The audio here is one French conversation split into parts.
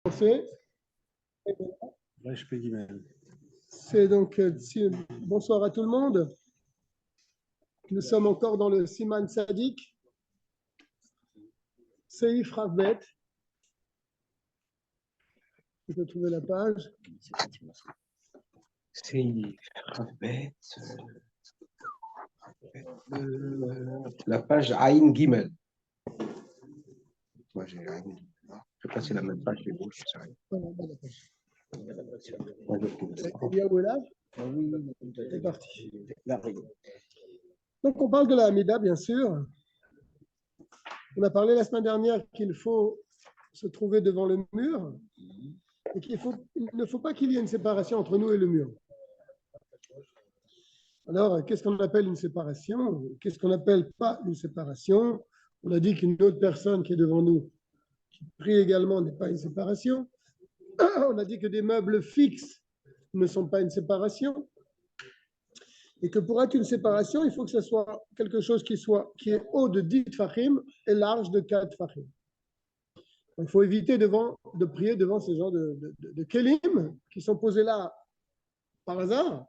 commencer. C'est donc, bonsoir à tout le monde. Nous sommes encore dans le Siman Sadik, Seif Ravbet. Tu peux trouver la page. Seif Ravbet. La page Aïn Gimel. Moi, j'ai Aïn Gimel. Je sais pas si c'est la même page chez vous. C'est parti. Donc, on parle de la Hamida, bien sûr. On a parlé la semaine dernière qu'il faut se trouver devant le mur et qu'il ne faut pas qu'il y ait une séparation entre nous et le mur. Alors, qu'est-ce qu'on appelle une séparation? Qu'est-ce qu'on n'appelle pas une séparation? On a dit qu'une autre personne qui est devant nous, qui prie également, n'est pas une séparation. On a dit que des meubles fixes ne sont pas une séparation. Et que pour être une séparation, il faut que ce soit quelque chose qui est haut de 10 tfachim et large de 4 tfachim. Il faut éviter de prier devant ce genre de kelim qui sont posés là par hasard.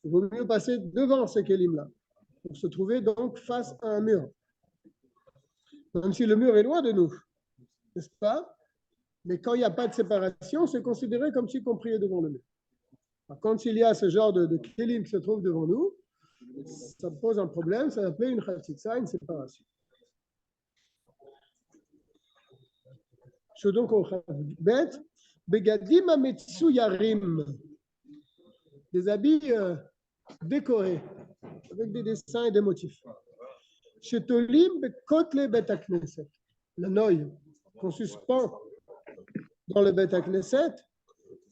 Il vaut mieux passer devant ces kelim-là pour se trouver donc face à un mur. Même si le mur est loin de nous, n'est-ce pas? Mais quand il n'y a pas de séparation, c'est considéré comme si on priait devant le mur. Par contre, s'il y a ce genre de kelim qui se trouve devant nous, ça pose un problème, ça s'appelle une chatzitza, une séparation. Je donc au chavbet, begadim ametsu yarim, des habits décorés avec des dessins et des motifs. Shetolim bekotle bet hakneset, le noy qu'on suspend dans le bet hakneset,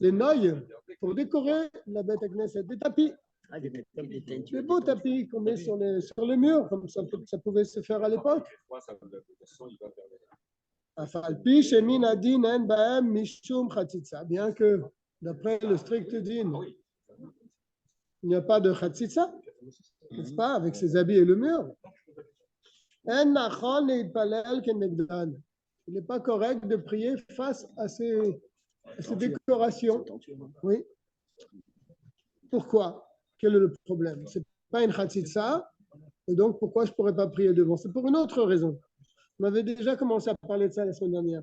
les noyes pour décorer la bet hakneset, des tapis. Des beaux tapis qu'on met sur les murs, comme ça pouvait se faire à l'époque. Bien que, d'après le strict din, il n'y a pas de chatzitza, n'est-ce pas, avec ses habits et le mur. Il n'est pas correct de prier face à ces décorations. Oui. Pourquoi? Quel est le problème? Ce n'est pas une chatzitza, et donc pourquoi je ne pourrais pas prier devant? C'est pour une autre raison. On avait déjà commencé à parler de ça la semaine dernière.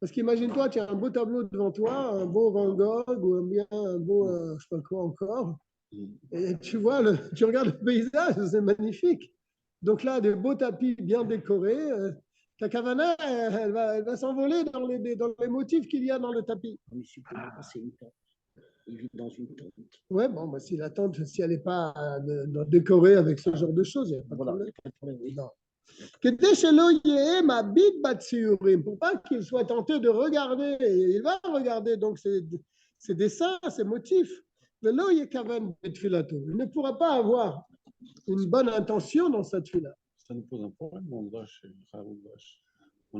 Parce qu'imagine-toi, tu as un beau tableau devant toi, un beau Van Gogh ou bien un beau, je ne sais pas quoi encore, et tu regardes le paysage, c'est magnifique. Donc là, des beaux tapis bien décorés, ta kavana, elle va s'envoler dans les motifs qu'il y a dans le tapis. Il vit dans une tente. Ouais, bon, bah, si la tente, si elle n'est pas décorée avec ce genre de choses, il n'y a pas de problème. Non. Pour pas qu'il soit tenté de regarder, il va regarder donc ces dessins, ces motifs. Il ne pourra pas avoir une bonne intention dans cette fila. Ça nous pose un problème, on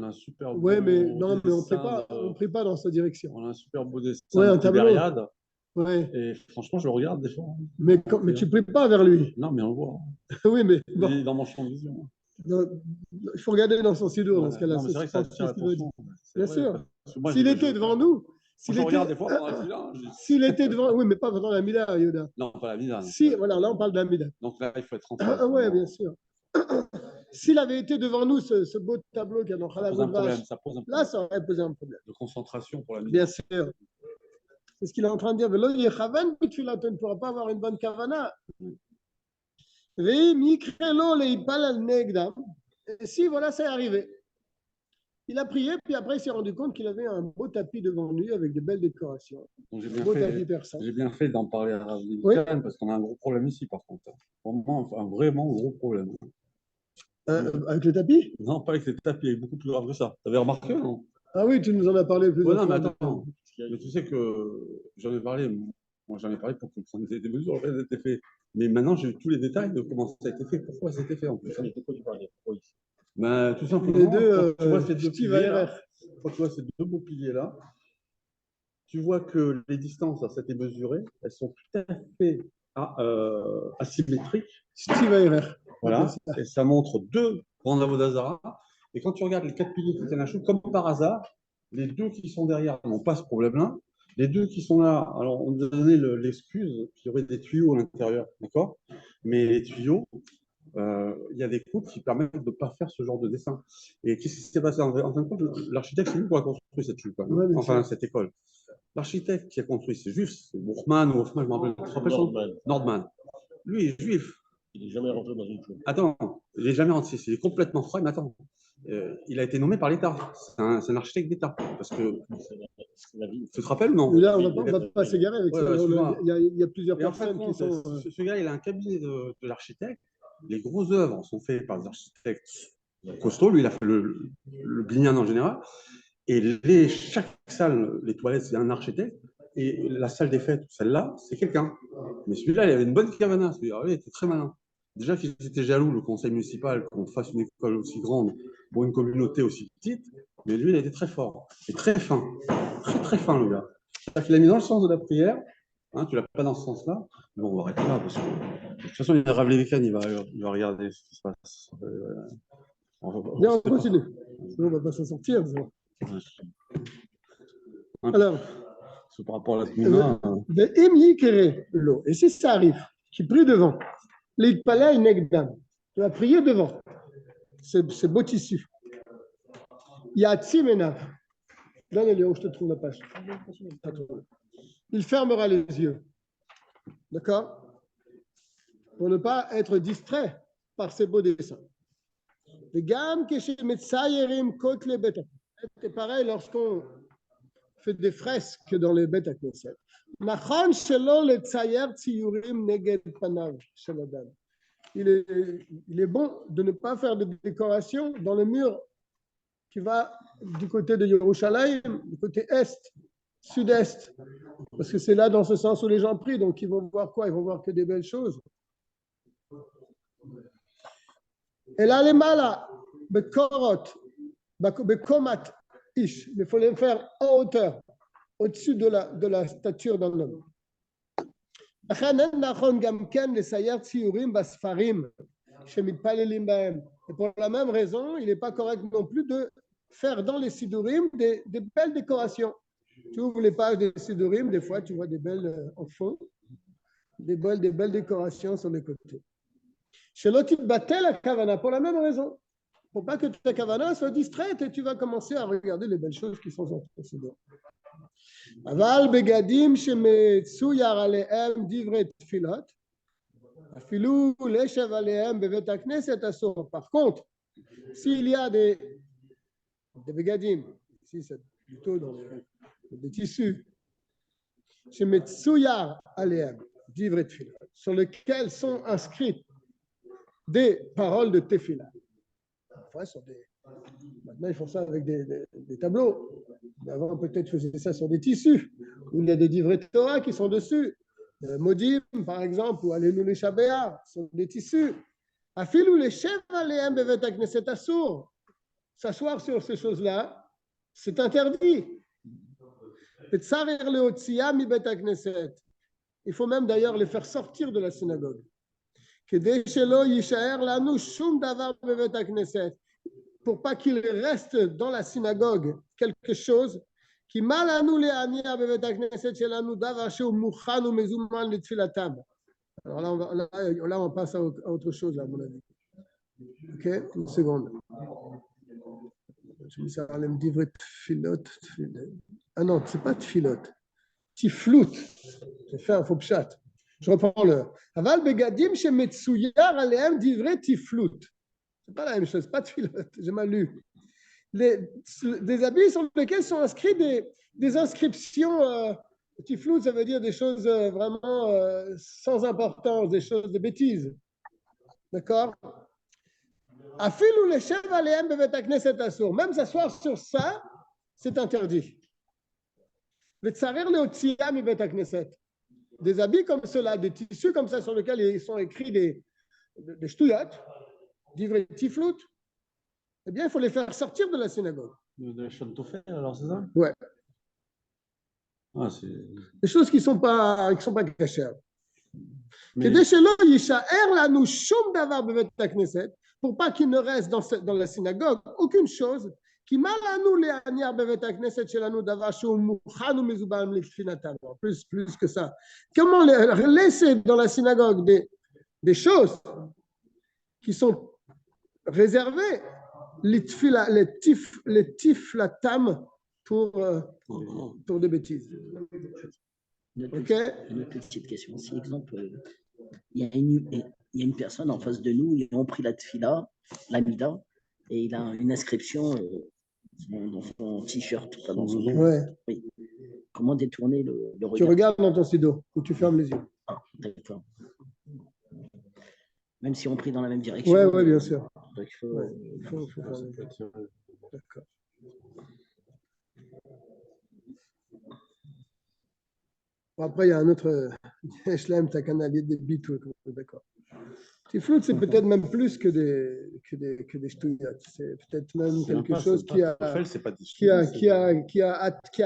a un super beau. Oui, mais on ne prie pas dans cette direction. On a un super beau dessin un tableau. Tibériade. Ouais. Et franchement, je le regarde des fois. Mais tu ne pries pas vers lui. Non, mais on le voit. Oui, mais bon. Il est dans mon champ de vision. Il faut regarder dans son sidour dans ce cas-là. C'est vrai que ça attire l'attention. Bien sûr. S'il était devant nous. Je regarde des fois pendant la Mida. S'il était devant. Oui, mais pas pendant la Mida, Yoda. Non, pas la Mida. Si, voilà, là, on parle de la Mida. Donc là, il faut être rentré. Oui, bien sûr. S'il avait été devant nous, ce beau tableau qu'il y a dans Khala Vache, là, ça aurait posé un problème. De concentration pour la Mida. Bien sûr. C'est ce qu'il est en train de dire. Mais là, il ne pourra pas avoir une bonne kavana. Et si, voilà, c'est arrivé. Il a prié, puis après, il s'est rendu compte qu'il avait un beau tapis devant lui avec de belles décorations. Donc, j'ai bien fait d'en parler à Rav Levitan, oui. Parce qu'on a un gros problème ici, par contre. Vraiment gros problème. Avec le tapis? Non, pas avec les tapis, avec beaucoup plus grave que ça. Tu avais remarqué, non? Ah oui, tu nous en as parlé plus non, mais attends. Mais tu sais que j'en ai parlé. Moi, j'en ai parlé pour comprendre des mesures, elles étaient faites. Mais maintenant, j'ai eu tous les détails de comment ça a été fait, pourquoi ça a été fait en plus. De quoi tu parlais? Oui. Ben, tout simplement, les deux, tu vois ces deux piliers-là, quand tu vois ces deux beaux piliers-là, tu vois que les distances à cette mesurées, elles sont tout à fait asymétriques. Steve ARR. Voilà. Et ça montre deux grands avodas zara. Et quand tu regardes les 4 piliers qui tiennent la chute, comme par hasard, les 2 qui sont derrière n'ont pas ce problème-là. Les 2 qui sont là, alors on nous a donné l'excuse qu'il y aurait des tuyaux à l'intérieur, d'accord? Mais les tuyaux, il y a des coupes qui permettent de ne pas faire ce genre de dessin. Et qu'est-ce qui s'est passé en fin de compte? L'architecte, c'est lui qui a construit cette chute, enfin cette école. L'architecte qui a construit, c'est juif, c'est Bourgman ou Hoffman, je me rappelle. Nordman. Lui, il est juif. Il n'est jamais rentré dans une chose. Attends, il n'est jamais rentré. Il est complètement frais, mais attends. Il a été nommé par l'État. C'est un architecte d'État. Parce que. C'est la vie. Tu te rappelles ou non? Et là, on ne va pas s'égarer avec ça. Il y a plusieurs personnes qui sont. Ce gars, il a un cabinet de l'architecte. Les grosses œuvres sont faites par des architectes costauds. Lui, il a fait le Binyan en général. Et chaque salle, les toilettes, c'est un architecte. Et la salle des fêtes, celle-là, c'est quelqu'un. Mais celui-là, il avait une bonne cavana. Celui-là, il était très malin. Déjà qu'ils étaient jaloux, le conseil municipal, qu'on fasse une école aussi grande pour une communauté aussi petite. Mais lui, il a été très fort et très fin. Très, très fin, le gars. Il a mis dans le sens de la prière. Hein, tu ne l'as pas dans ce sens-là. Bon, on va arrêter là. Parce que, de toute façon, il y a Rav Levikan, il va regarder ce qui se passe. Bien, on continue. Sinon, on ne va pas s'en sortir. Alors, par rapport à la Tmina, l'eau. Et si ça arrive, qui prie devant, les palais negdam, tu vas prier devant. C'est beau tissu. Il y a Tsimenav. Donne-le, je te trouve la page. Il fermera les yeux. D'accord? Pour ne pas être distrait par ces beaux dessins. Les gammes que chez Metsayerim Kotle Beta. C'est pareil lorsqu'on fait des fresques dans les Beta Knesset. Nachon shelo letzayer tziyurim neged panav shel adam. Il est bon de ne pas faire de décoration dans le mur qui va du côté de Yerushalayim, du côté est, sud-est. Parce que c'est là, dans ce sens, où les gens prient. Donc, ils vont voir quoi? Ils vont voir que des belles choses. Et là, les malas, bekorot, bekomat ish. Il faut les faire en hauteur, au-dessus de la stature d'un homme. Et pour la même raison, il n'est pas correct non plus de faire dans les sidurim des belles décorations. Tu ouvres les pages des sidurim, des fois tu vois des belles en fond, des belles décorations sur les côtés. Chez l'autre, la kavana pour la même raison. Pour pas que ta kavana soit distraite et tu vas commencer à regarder les belles choses qui sont en sidurim. Aval begadim shemetzuyar alehem divret tfilot. Afilou leshev alehem bevet hakneset asur. Par contre, s'il y a des begadim, ici c'est plutôt dans des tissus, shemetzuyar alehem divret tfilot, sur lesquels sont inscrites des paroles de tefila. Maintenant, ils font ça avec des tableaux. Mais avant, peut-être, ils faisaient ça sur des tissus, où il y a des livrets de Torah qui sont dessus. Modim, par exemple, ou Alléluia Shabéa, sur des tissus. Afil ou les chefs aléem bevet hakneset assour. S'asseoir sur ces choses-là, c'est interdit. Il faut même d'ailleurs les faire sortir de la synagogue. Pour pas qu'il reste dans la synagogue quelque chose qui mal à nous les ania bevet hakneset shelanu davar sheu mukhan ou mezuman litfilatam. Alors là, on passe à autre chose, à mon avis. Ok, une seconde. Je me suis dit, me dit tfilot. Ah non, c'est pas tfilot. Tiflout. J'ai fait un faux pchat. Je reprends le. Aval begadim shemetzuyar alehem divrei tiflout. C'est pas la même chose, pas tfilot. J'ai mal lu. Des habits sur lesquels sont inscrits des inscriptions. Tiflout, ça veut dire des choses vraiment sans importance, des choses de bêtises. D'accord? Afilou les chefs aléem bevet hakneset assour. Même s'asseoir sur ça, c'est interdit. Le tsarer le otsia mi bet hakneset. Des habits comme cela, des tissus comme ça sur lesquels ils sont écrits des shtuyot, d'ivrei tiflout, eh bien, il faut les faire sortir de la synagogue. De la chantoufel, alors c'est ça? Ouais. Ah, c'est... Des choses qui ne sont pas cachères. Kedei shelo yishaer lanu shum davar bevet hakneset. pour pas qu'il ne reste dans la synagogue aucune chose qui mal à nous les aniar bevet hakneset shelanu davar shu mukhan umezubal litfinatam. Plus que ça. Comment laisser dans la synagogue des choses qui sont réservées les tiflatam pour des bêtises. Ok? Une petite question. Si, exemple, il y a une personne en face de nous, ils ont pris la tfila, la mida, et il a une inscription dans son t-shirt, pas dans son dos. Ouais. Oui. Comment détourner le Tu regard? regardes dans ton sido ou tu fermes les yeux. Ah, d'accord. Même si on prie dans la même direction. Ouais, bien sûr. Donc, il faut, Ouais, il faut fermer les yeux. D'accord. Bon, après, il y a un autre. Shlem, t'as canalier des bitou, d'accord. Tiflout, c'est peut-être même plus que des ch'touillottes. C'est peut-être même quelque chose qui a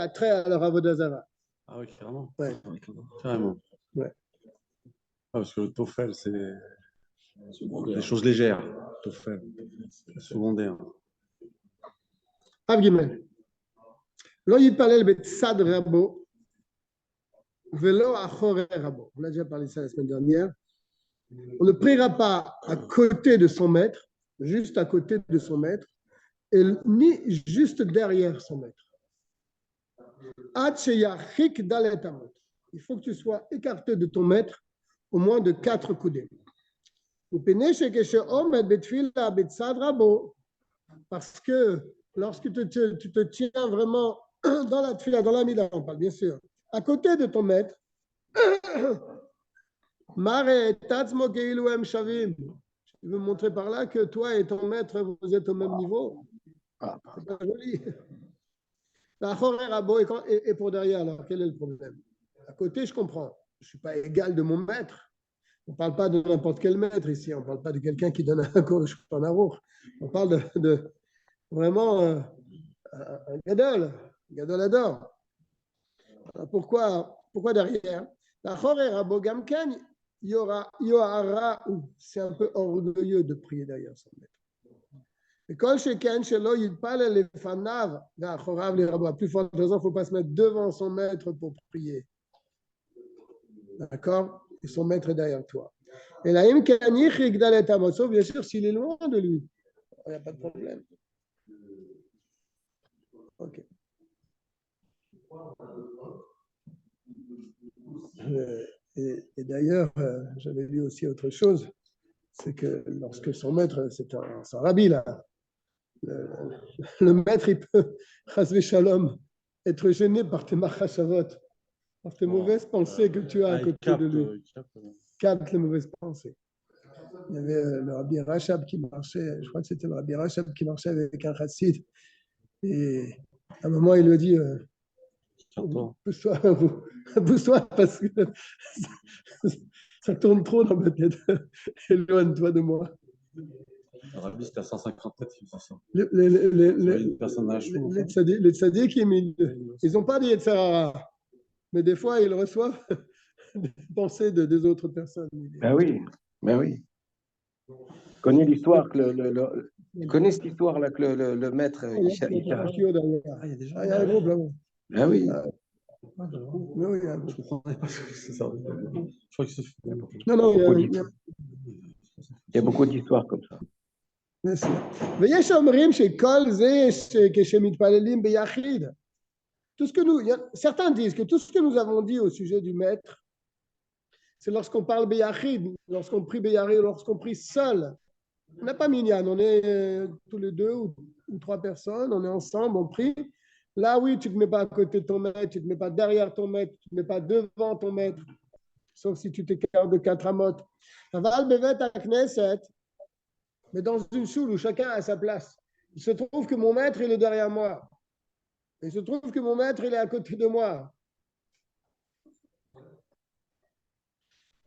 trait à leur avodazara. Ah oui, carrément. Ouais. Carrément. Ouais. Ah, parce que le toffel, c'est des choses légères. Toffel, secondaire. Av Gimel. Lo yitpalel betzad rabo velo achore rabo. On a déjà parlé de ça la semaine dernière. On ne priera pas à côté de son maître, juste à côté de son maître, et ni juste derrière son maître. Ad sheyachik dalet amot. Il faut que tu sois écarté de ton maître au moins de 4 coudées. Parce que lorsque tu te tiens vraiment dans la tfila, dans la mida, on parle bien sûr, à côté de ton maître, je veux montrer par là que toi et ton maître, vous êtes au même niveau. C'est pas joli. Et pour derrière, alors, quel est le problème? À côté, je comprends. Je ne suis pas égal de mon maître. On ne parle pas de n'importe quel maître ici. On ne parle pas de quelqu'un qui donne un cours en amour. On parle de vraiment un gadol adore. Pourquoi derrière? C'est un peu orgueilleux de prier derrière son maître. Et quand plus forte raison, il ne faut pas se mettre devant son maître pour prier. D'accord? Et son maître est derrière toi. Et là, bien sûr, s'il est loin de lui, il n'y a pas de problème. Ok. Et d'ailleurs, j'avais lu aussi autre chose, c'est que lorsque son maître, c'est un rabbi là, le maître, il peut, chasvé shalom, être gêné par tes machashavot, par tes mauvaises pensées que tu as à côté de lui. Capte les mauvaises pensées. Il y avait le rabbi Rachab qui marchait, je crois que c'était le rabbi Rachab qui marchait avec un chassid. Et à un moment, il lui a dit pousse-toi parce que ça tourne trop dans ma tête. Éloigne-toi de moi. Le rabbi, c'était à 150 mètres, c'est ça. Les tzadikim, ils n'ont pas dit Yetzirara, mais des fois, ils reçoivent des pensées des autres personnes. Ben oui. Tu connais l'histoire tu connais cette histoire-là que le maître. Il y a un groupe là-bas. Ben oui. Oui, Je comprends pas ce que c'est ça. Je crois que c'est. Non, il y a beaucoup d'histoires comme ça. ויש אומרים שכל זה כשמתפללים ביחיד. Certains disent que tout ce que nous avons dit au sujet du maître, c'est lorsqu'on parle beyachid, lorsqu'on prie beyachid, lorsqu'on prie seul. On n'a pas minyan, on est tous les 2 ou 3 personnes, on est ensemble, on prie. Là, oui, tu ne te mets pas à côté de ton maître, tu ne te mets pas derrière ton maître, tu ne te mets pas devant ton maître, sauf si tu t'écartes de 4 amotes. Aval bevet hakneset. Mais dans une choule où chacun a sa place, il se trouve que mon maître, il est derrière moi. Il se trouve que mon maître, il est à côté de moi.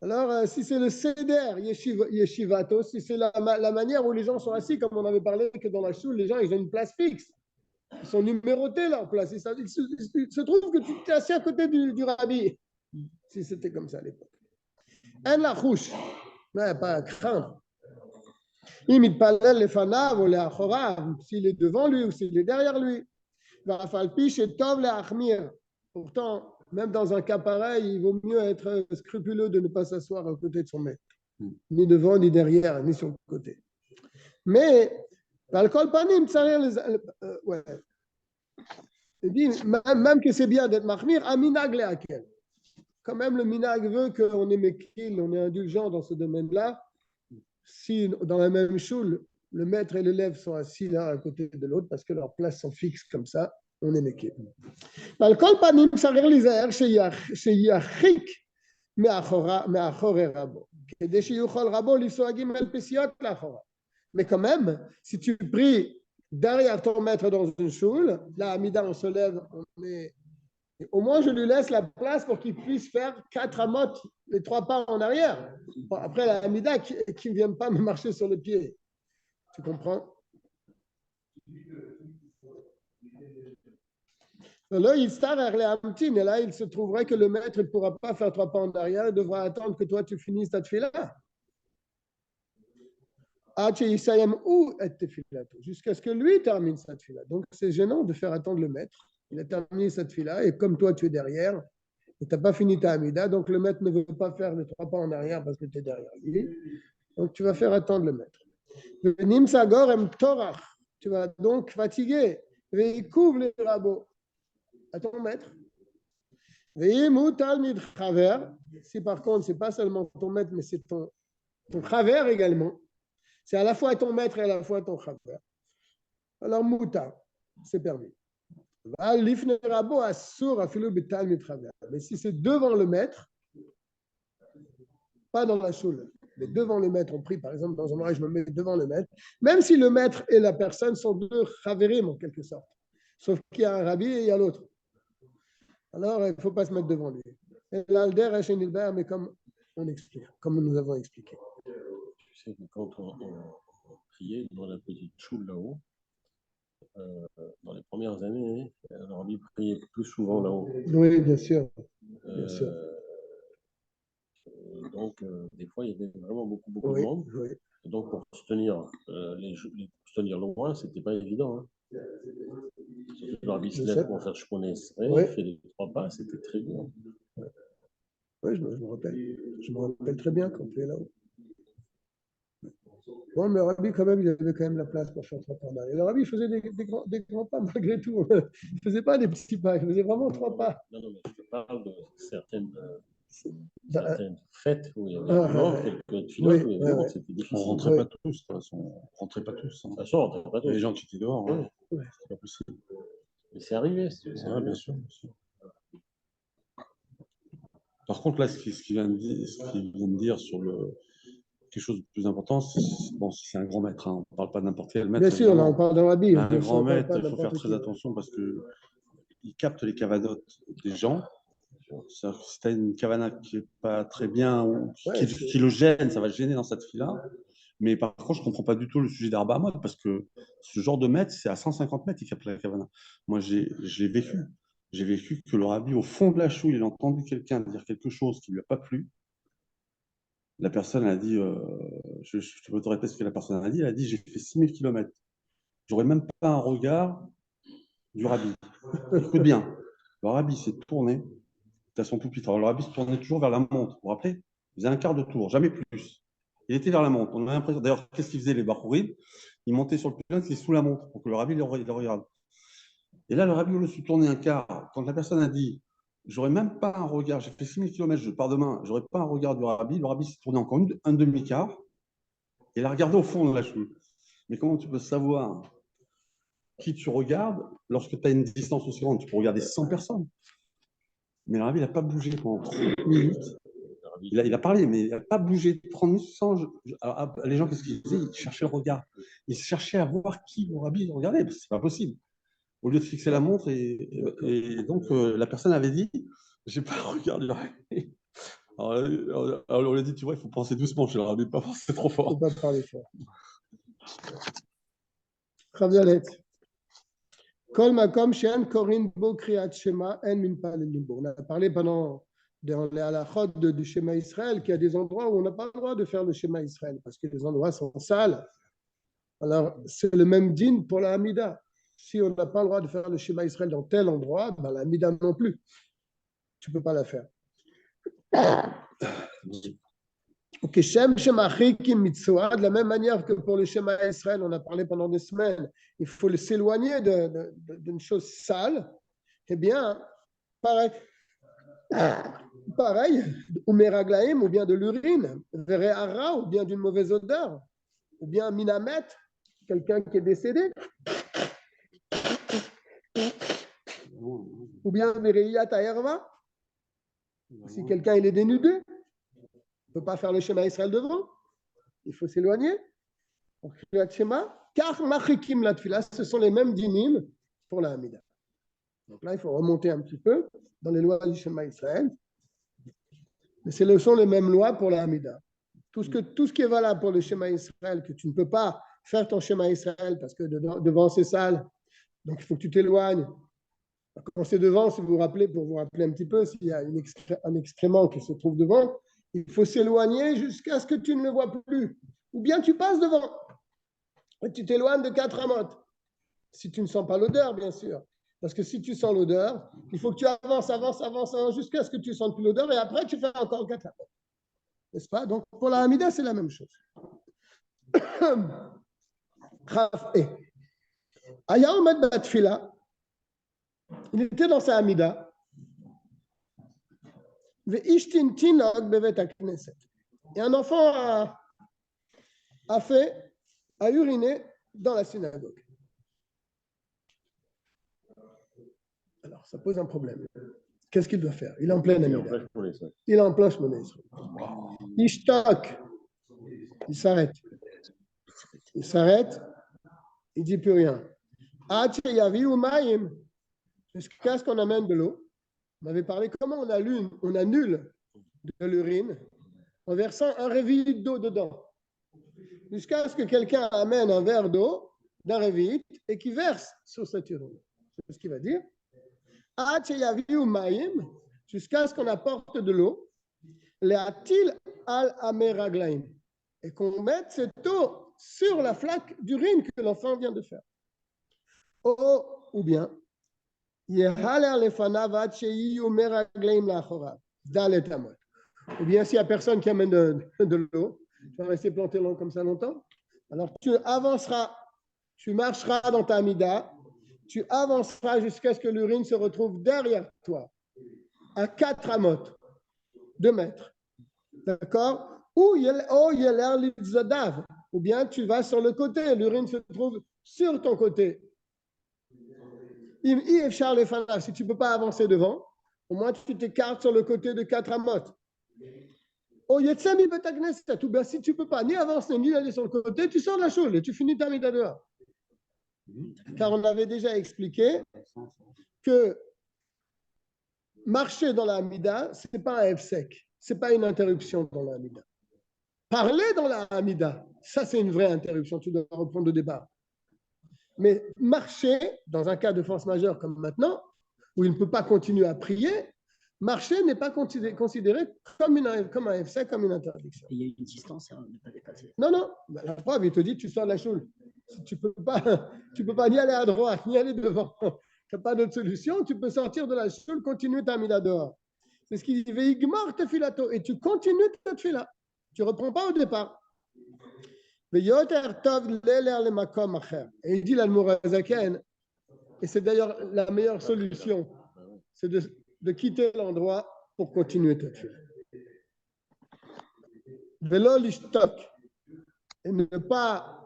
Alors, si c'est le seder yeshivato, si c'est la manière où les gens sont assis, comme on avait parlé que dans la choule, les gens, ils ont une place fixe. Ils sont numérotés, leur place. Il se trouve que tu t'es assis à côté du rabbi. Si c'était comme ça à l'époque. Un la rouche. Il n'y a pas à craindre. S'il est devant lui ou s'il est derrière lui. Pourtant, même dans un cas pareil, il vaut mieux être scrupuleux de ne pas s'asseoir à côté de son maître, ni devant, ni derrière, ni sur le côté. Mais, l'alcool panim, ouais. Il dit, même que c'est bien d'être mahmir, à minag leakel. Quand même, le minag veut qu'on est mekil, on est indulgent dans ce domaine-là. Si dans la même choule, le maître et l'élève sont assis l'un à côté de l'autre parce que leurs places sont fixes comme ça, on est mekil. L'alcool panim, ça réalise שירחיק מאחורי רבו, כדי שיוכל רבו לנסוע ג' פסיעות לאחורה. Mais quand même, si tu pries derrière ton maître dans une choule, là, Amida, on se lève, au moins je lui laisse la place pour qu'il puisse faire 4 amotes, les 3 pas en arrière. Bon, après, la Amida qui ne vient pas me marcher sur le pied. Tu comprends? Là, il et là, il se trouverait que le maître ne pourra pas faire 3 pas en arrière, il devra attendre que toi tu finisses ta tefila. Jusqu'à ce que lui termine sa tefila. Donc, c'est gênant de faire attendre le maître. Il a terminé sa tefila et comme toi tu es derrière et tu n'as pas fini ta amida, donc le maître ne veut pas faire les 3 pas en arrière parce que tu es derrière lui. Donc, tu vas faire attendre le maître. Tu vas donc fatiguer. Il couvre les rabots à ton maître. Si par contre, ce n'est pas seulement ton maître, mais c'est ton chaver également. C'est à la fois ton maître et à la fois ton chaver. Alors, mouta, c'est permis. Mais si c'est devant le maître, pas dans la choule, mais devant le maître, on prie par exemple dans un mariage, je me mets devant le maître, même si le maître et la personne sont deux chaverim en quelque sorte, sauf qu'il y a un rabbi et il y a l'autre. Alors, il ne faut pas se mettre devant lui. Et l'alder est chez Nilbert, mais comme on explique, comme nous avons expliqué. Tu sais que quand on priait dans la petite choule là-haut, dans les premières années, le rabbi priait plus souvent là-haut. Oui, bien sûr. Bien sûr. Donc, des fois, il y avait vraiment beaucoup de monde. Oui. Et donc, pour se tenir, se tenir loin, c'était pas évident. Hein. Le rabbi se lève pour faire Shmoné Esrei, il fait les 3 pas, c'était très dur. Oui, je me rappelle. Je me rappelle très bien quand tu es là-haut. Bon, mais le rabbi, quand même, il avait quand même la place pour faire 3 pas en arrière. Le rabbi faisait des grands pas malgré tout. Il ne faisait pas des petits pas, il faisait vraiment 3 pas. Non, mais je parle de certaines fêtes où il y avait vraiment quelques filotes où il y avait c'était difficile. On ne rentrait pas tous, de toute façon. On ne rentrait pas tous. Hein. De toute façon, on rentrait pas tous. Les gens qui étaient dehors, ouais. C'est pas possible. Mais c'est arrivé. Bien sûr. Par contre, là, ce qu'il vient de dire sur quelque chose de plus important, c'est un grand maître. Hein. On ne parle pas de n'importe quel maître. Bien sûr, là, on parle d'un rabbi. Un grand maître, il faut faire très attention parce qu'il capte les cavanotes des gens. C'est-à-dire que si tu as une cavana qui n'est pas très bien ou qui le gêne, ça va le gêner dans cette file-là. Mais par contre, je ne comprends pas du tout le sujet d'Arba Hamot parce que ce genre de maître, c'est à 150 mètres, il capte la cavana. Moi, j'ai vécu. J'ai vécu que le rabbi, au fond de la choule, il a entendu quelqu'un dire quelque chose qui ne lui a pas plu. La personne a dit, je peux te répéter ce que la personne a dit, elle a dit, j'ai fait 6000 km. J'aurais même pas un regard du rabbi. Écoute bien, le rabbi s'est tourné à son pupitre. Alors, le rabbi se tournait toujours vers la montre. Vous vous rappelez? Il faisait un quart de tour, jamais plus. Il était vers la montre. On a l'impression. D'ailleurs, qu'est-ce qu'il faisait, les Bachourides? Il montait sur le pupitre, il est sous la montre pour que le rabbi le regarde. Et là, le rabbi, au lieu de se tourner un quart, quand la personne a dit j'aurais même pas un regard, j'ai fait 6000 km, je pars demain, j'aurais pas un regard du rabbi, le rabbi s'est tourné encore un demi-quart et il a regardé au fond de la choule. Mais comment tu peux savoir qui tu regardes lorsque tu as une distance aussi grande? Tu peux regarder 100 personnes. Mais le rabbi n'a pas bougé pendant 30 minutes. Il a parlé, mais il n'a pas bougé 30 minutes sans. Alors, les gens, qu'est-ce qu'ils faisaient? Ils cherchaient le regard. Ils cherchaient à voir qui le rabbi regardait, parce que ce n'est pas possible. Au lieu de fixer la montre, et donc la personne avait dit j'ai pas regardé le rabbi. Alors on lui a dit tu vois, il faut penser doucement chez le rabbi, pas penser trop fort. Il ne faut pas parler fort. Chavialet. Kol makom she'en korin bo kriyat shema en min palelim bo. On a parlé pendant dans les halachot du Shema Israël qu'il y a des endroits où on n'a pas le droit de faire le Shema Israël parce que les endroits sont sales. Alors, c'est le même din pour la Hamida. Si on n'a pas le droit de faire le Shema Israël dans tel endroit, ben la Hamida non plus. Tu ne peux pas la faire. Ok, Shem Shemachikim Mitzvah, de la même manière que pour le Shema Israël, on a parlé pendant des semaines, il faut s'éloigner d'une chose sale. Eh bien, pareil, ou meraglaim, ou bien de l'urine, vereara, ou bien d'une mauvaise odeur, ou bien minamet, quelqu'un qui est décédé, ou bien vereiyat ayerva, si quelqu'un il est dénudé, il ne peut pas faire le Shema Israël devant, il faut s'éloigner. Car machikim la tfila, ce sont les mêmes dinim pour la Hamida. Donc là, il faut remonter un petit peu dans les lois du Shema Israël. Mais ce sont les mêmes lois pour la Hamida. Tout ce qui est valable pour le Shema Israël, que tu ne peux pas faire ton Shema Israël parce que devant c'est sale, donc il faut que tu t'éloignes. Quand c'est devant, si vous vous rappelez, pour vous rappeler un petit peu, s'il y a un excrément qui se trouve devant, il faut s'éloigner jusqu'à ce que tu ne le vois plus. Ou bien tu passes devant et tu t'éloignes de 4 amotes. Si tu ne sens pas l'odeur, bien sûr. Parce que si tu sens l'odeur, il faut que tu avances jusqu'à ce que tu ne sentes plus l'odeur et après tu fais encore 4 amotes. N'est-ce pas? Donc pour la Hamida, c'est la même chose. Aya Omed Batfila, il était dans sa Hamida. Et un enfant a uriné dans la synagogue. Alors, ça pose un problème. Qu'est-ce qu'il doit faire? Il est en pleine Hamida. Il est en plein Shemona Israël. Ishtak. Il s'arrête. Il ne dit plus rien. Jusqu'à ce qu'on amène de l'eau. On avait parlé comment on annule de l'urine en versant un révit d'eau dedans. Jusqu'à ce que quelqu'un amène un verre d'eau d'un révit et qui verse sur cette urine. C'est ce qu'il va dire. Jusqu'à ce qu'on apporte de l'eau, et qu'on mette cette eau sur la flaque d'urine que l'enfant vient de faire. Ou bien, ou bien s'il n'y a personne qui amène de l'eau, tu vas rester planté comme ça longtemps. Alors tu avanceras, tu marcheras dans ta Hamida, tu avanceras jusqu'à ce que l'urine se retrouve derrière toi, à 4 amotes, 2 mètres. D'accord? Ou bien tu vas sur le côté, l'urine se trouve sur ton côté. Si tu ne peux pas avancer devant, au moins tu t'écartes sur le côté de 4 amotes. Ou bien si tu ne peux pas ni avancer ni aller sur le côté, tu sors de la choule et tu finis ta Hamida dehors. Car on avait déjà expliqué que marcher dans la Hamida, ce n'est pas un F-sec, ce n'est pas une interruption dans la Hamida. Parler dans la Hamida, ça c'est une vraie interruption, tu dois reprendre le débat. Mais marcher, dans un cas de force majeure comme maintenant, où il ne peut pas continuer à prier, marcher n'est pas considéré comme un F-sec, comme une interdiction. Il y a une distance à ne pas dépasser. Non. La preuve, il te dit, tu sors de la choule. Si tu ne peux pas ni aller à droite, ni aller devant. Tu n'as pas d'autre solution. Tu peux sortir de la choule, continuer ta Hamida dehors. C'est ce qu'il dit. Veigmar tefilato. Et tu continues ta tefila. Tu ne reprends pas au départ. Et il dit l'Admorazaken, et c'est d'ailleurs la meilleure solution, c'est de quitter l'endroit pour continuer ta tefila. Velo lishtok, et ne pas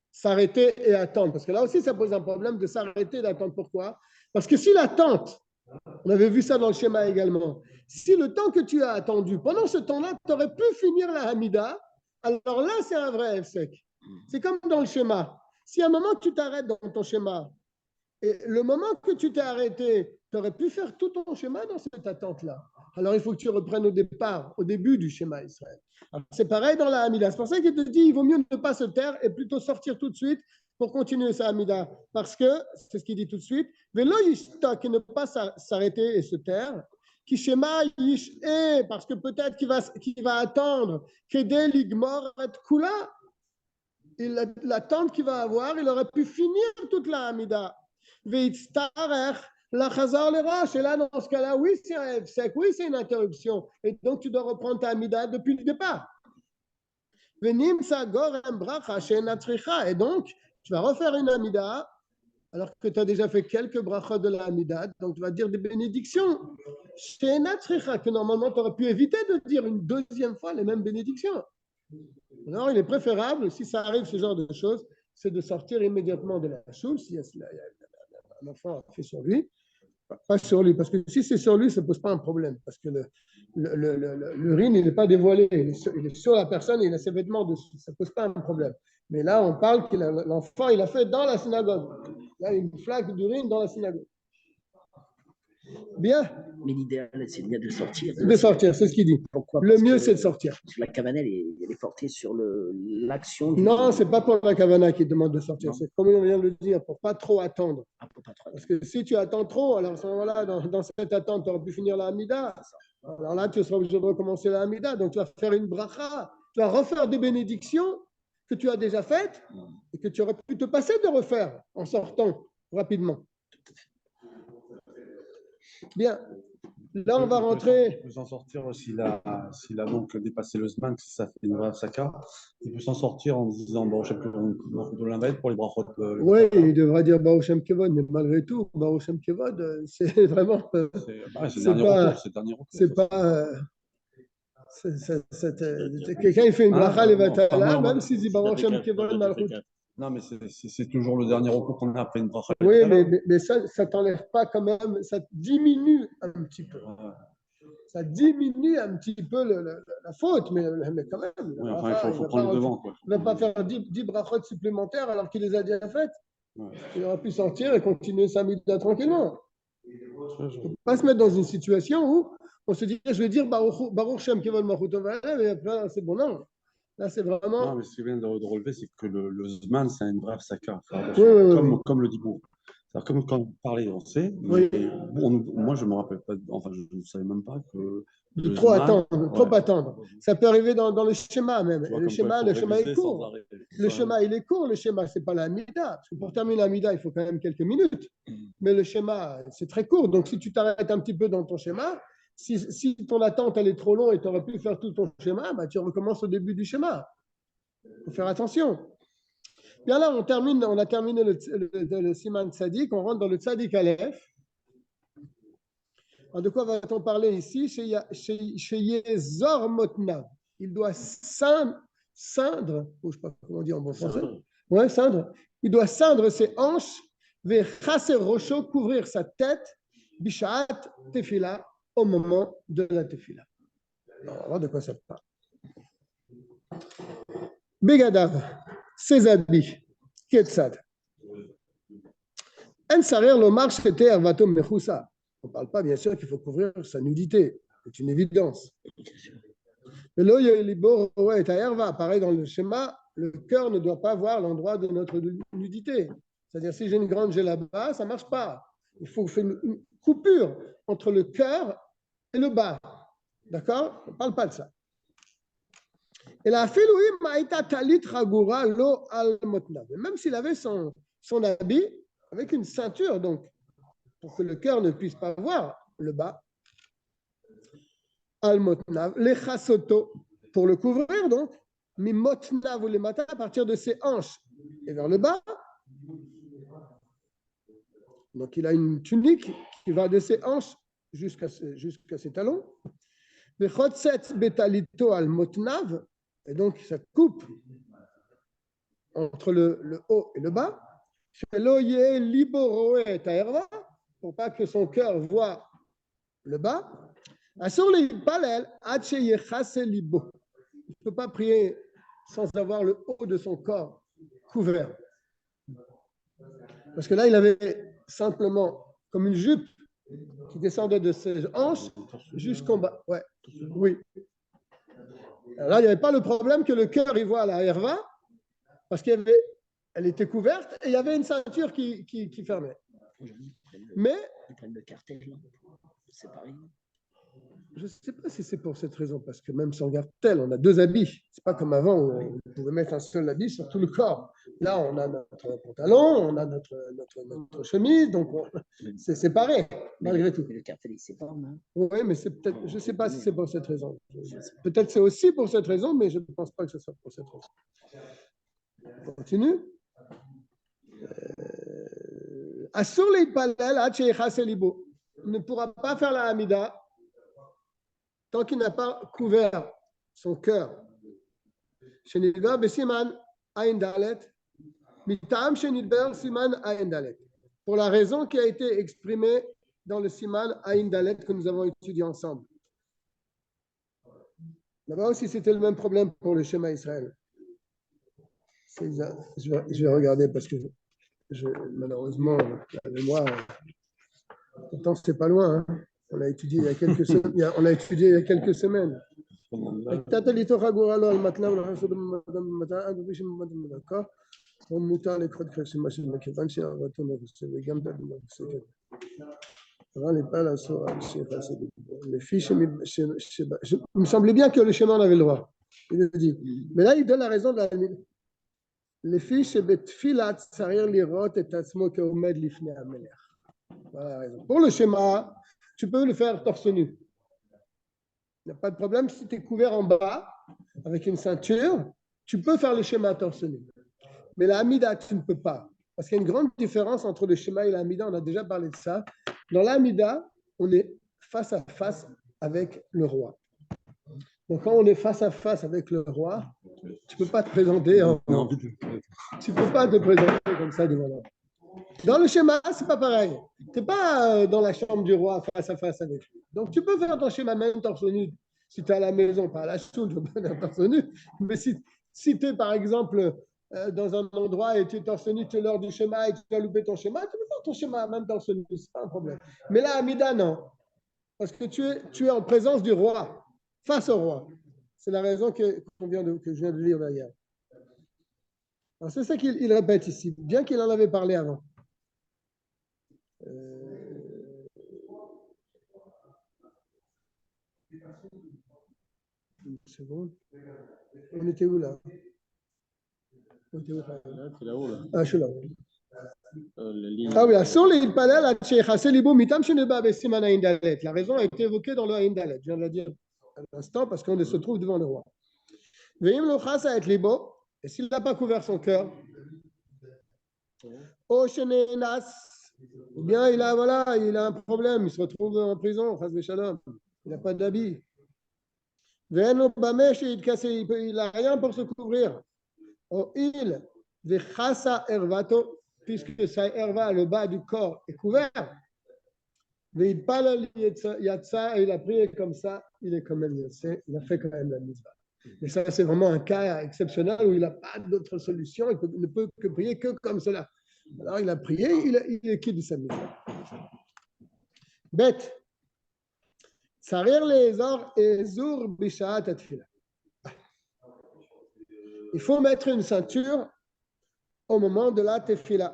s'arrêter et attendre. Parce que là aussi, ça pose un problème de s'arrêter et d'attendre. Pourquoi? Parce que si l'attente, on avait vu ça dans le schéma également, si le temps que tu as attendu, pendant ce temps-là, tu aurais pu finir la Hamida, alors là, c'est un vrai F-sec. C'est comme dans le schéma. Si à un moment, tu t'arrêtes dans ton schéma, et le moment que tu t'es arrêté, tu aurais pu faire tout ton schéma dans cette attente-là. Alors, il faut que tu reprennes au départ, au début du schéma Israël. Alors, c'est pareil dans la Hamida. C'est pour ça qu'il te dit il vaut mieux ne pas se taire et plutôt sortir tout de suite pour continuer sa Hamida. Parce que, c'est ce qu'il dit tout de suite, vélo yishtok, et ne pas s'arrêter et se taire. Kishema Yish'e, parce que peut-être qu'il va attendre. Kedé Ligmor et Kula. L'attente qu'il va avoir, il aurait pu finir toute la Hamida. Veitztarech la Chazar le Roche. Et là, dans ce cas-là, oui, c'est un Efsek, oui, c'est une interruption. Et donc, tu dois reprendre ta Hamida depuis le départ. Venimsa Gorem Bracha She'ena Tzricha. Et donc, tu vas refaire une Hamida, alors que tu as déjà fait quelques brachot de la Hamida. Donc, tu vas dire des bénédictions. She'ena Tzricha, que normalement, tu aurais pu éviter de dire une deuxième fois les mêmes bénédictions. Alors, il est préférable, si ça arrive, ce genre de choses, c'est de sortir immédiatement de la choule, si un enfant a fait sur lui, pas sur lui, parce que si c'est sur lui, ça ne pose pas un problème, parce que l'urine, il n'est pas dévoilé, il est sur la personne, il a ses vêtements dessus, ça ne pose pas un problème. Mais là, on parle que l'enfant, il a fait dans la synagogue. Il y a une flaque d'urine dans la synagogue. Bien. Mais l'idéal, c'est bien de sortir. De sortir, c'est ce qu'il dit. Pourquoi? Le mieux, c'est de sortir. La kavana, elle est portée sur l'action. Non, ce n'est pas pour la kavana qui demande de sortir. C'est comme on vient de le dire, pour ne pas trop attendre. Parce que si tu attends trop, alors à ce moment-là, dans cette attente, tu aurais pu finir la Hamida. Alors là, tu seras obligé de recommencer la Hamida. Donc, tu vas faire une bracha. Tu vas refaire des bénédictions que tu as déjà faites et que tu aurais pu te passer de refaire en sortant rapidement. Bien. Là, on va rentrer. Il peut s'en sortir s'il a donc dépassé le Zman, si ça fait une vraie Saka. Il peut s'en sortir en disant bon, je sais plus, de l'invite pour les brachot. Oui, il devra dire Baruch Shem Kevod, mais malgré tout, Baruch Shem Kevod, c'est vraiment. C'est le dernier recours. C'est pas. Quelqu'un il fait une bracha levatala, même s'il dit Baruch Shem Kevod Malchut. Non, mais c'est toujours le dernier recours qu'on a après une bracha. Oui, mais ça ne t'enlève pas quand même, ça diminue un petit peu. Ça diminue un petit peu la faute, mais quand même. Oui, enfin, il faut prendre le devant. Il ne va pas faire 10 brachot supplémentaires alors qu'il les a déjà faites. Ouais. Il aurait pu sortir et continuer sa mida tranquillement. Il ne faut pas se mettre dans une situation où on se dit je vais dire Baruch Shem Kevod Malchut et après c'est bon, non. Là, c'est vraiment. Non, mais ce que je viens de relever, c'est que le Zman, c'est une brève Saka. Comme le dit Bourg. Comme quand vous parlez, on sait. Mais moi, je ne me rappelle pas, enfin, je ne savais même pas que. De trop attendre. Ça peut arriver dans le schéma même. Le schéma est court. Le schéma, il est court. Le schéma, ce n'est pas la Hamida. Parce que pour terminer la Hamida, il faut quand même quelques minutes. Mais le schéma, c'est très court. Donc, si tu t'arrêtes un petit peu dans ton schéma, si ton attente elle est trop longue et tu aurais pu faire tout ton schéma, bah, tu recommences au début du schéma. Il faut faire attention. Bien là, on a terminé le Siman Tzadik, on rentre dans le Tzadik Aleph. Alors, de quoi va-t-on parler ici? Chez Yezor Motnav. Il doit ceindre, je ne sais pas comment on dit en bon français. Ouais, ceindre. Il doit ceindre ses hanches, Vechaser Rocho, couvrir sa tête, Bishat Tefila, au moment de la tefila. Alors, on va voir de quoi ça parle. Begadav, ses habits, Ketzad. En sarer lomar shete arvato mechousa. On ne parle pas, bien sûr, qu'il faut couvrir sa nudité. C'est une évidence. Mais là, pareil dans le schéma, le cœur ne doit pas voir l'endroit de notre nudité. C'est-à-dire, si j'ai une grande là-bas, ça ne marche pas. Il faut faire une coupure entre le cœur et le bas. D'accord? On ne parle pas de ça. Et la filouim aïta talit ragura lo al motnav. Même s'il avait son habit avec une ceinture, donc, pour que le cœur ne puisse pas voir le bas, al motnav, les chasoto, pour le couvrir, donc, mi motnav ou les matins à partir de ses hanches et vers le bas. Donc, il a une tunique qui va de ses hanches jusqu'à ses talons. Et donc, ça coupe entre le haut et le bas. Pour pas que son cœur voie le bas. Il ne peut pas prier sans avoir le haut de son corps couvert. Parce que là, il avait simplement comme une jupe qui descendait de ses hanches jusqu'en bas. Ouais. Oui. Alors là, il n'y avait pas le problème que le cœur y voit la herva, parce qu'elle était couverte et il y avait une ceinture qui fermait. Mais. Ils prennent le cartel, c'est pareil. Je ne sais pas si c'est pour cette raison, parce que même si on regarde tel, on a deux habits. Ce n'est pas comme avant où on pouvait mettre un seul habit sur tout le corps. Là, on a notre pantalon, on a notre chemise, donc c'est séparé, malgré tout. Le cartel, il sépare, non? Oui, mais c'est peut-être, je ne sais pas si c'est pour cette raison. Peut-être c'est aussi pour cette raison, mais je ne pense pas que ce soit pour cette raison. On continue. Assur leitpalel ad sheyichas libo. Il ne pourra pas faire la Hamida tant qu'il n'a pas couvert son cœur. Shenidber besiman ayin dalet, mitam shenidber siman ayin dalet. Pour la raison qui a été exprimée dans le siman ayin dalet que nous avons étudié ensemble. Là-bas aussi, c'était le même problème pour le schéma Israël. Je vais regarder parce que malheureusement, la mémoire, pourtant, c'est pas loin. Hein. On l'a étudié il y a quelques semaines. Il me semblait bien que le schéma en avait le droit. Il le dit. Mais là, il donne la raison de la לפי שבתפילת צריך לראות את עצמו כעומד לפני המלך. Pour le schéma, tu peux le faire torse nu. Il n'y a pas de problème si tu es couvert en bas avec une ceinture, tu peux faire le schéma torse nu. Mais la Hamida, tu ne peux pas. Parce qu'il y a une grande différence entre le schéma et la Hamida, on a déjà parlé de ça. Dans la Hamida, on est face à face avec le roi. Donc, quand on est face à face avec le roi, tu ne peux pas te présenter tu peux pas te présenter comme ça devant l'homme. Dans le schéma, ce n'est pas pareil. Tu n'es pas dans la chambre du roi face à face avec lui. Donc, tu peux faire ton schéma même torse nu si tu es à la maison, pas à la choule, tu peux pas faire torse nu. Mais si tu es, par exemple, dans un endroit et tu es torse nu, tu es l'heure du schéma et tu as loupé ton schéma, tu peux faire ton schéma même torse nu, ce n'est pas un problème. Mais là, Hamida, non. Parce que tu es en présence du roi, face au roi. C'est la raison que je viens de lire d'ailleurs. Alors c'est ça qu'il répète ici, bien qu'il en avait parlé avant. Une seconde. On était où là? On était où là? C'est là-haut, là. Ah, je suis là. Ah oui, sur les palais, la raison a été évoquée dans le Aïn Dalet. Je viens de le dire à l'instant parce qu'on se trouve devant le roi. Et s'il n'a pas couvert son cœur, ou bien il a un problème, il se retrouve en prison, il n'a pas d'habit. Il n'a rien pour se couvrir. Puisque sa herva, le bas du corps, est couvert, il a prié comme ça, il est quand même yassé, il a fait quand même la mitzvah. Mais ça, c'est vraiment un cas exceptionnel où il n'a pas d'autre solution, il ne peut que prier que comme cela. Alors il a prié, il est quitte de sa mitzvah. Bête. Sarir les or et zour bishaat atfila. Il faut mettre une ceinture au moment de la tefila.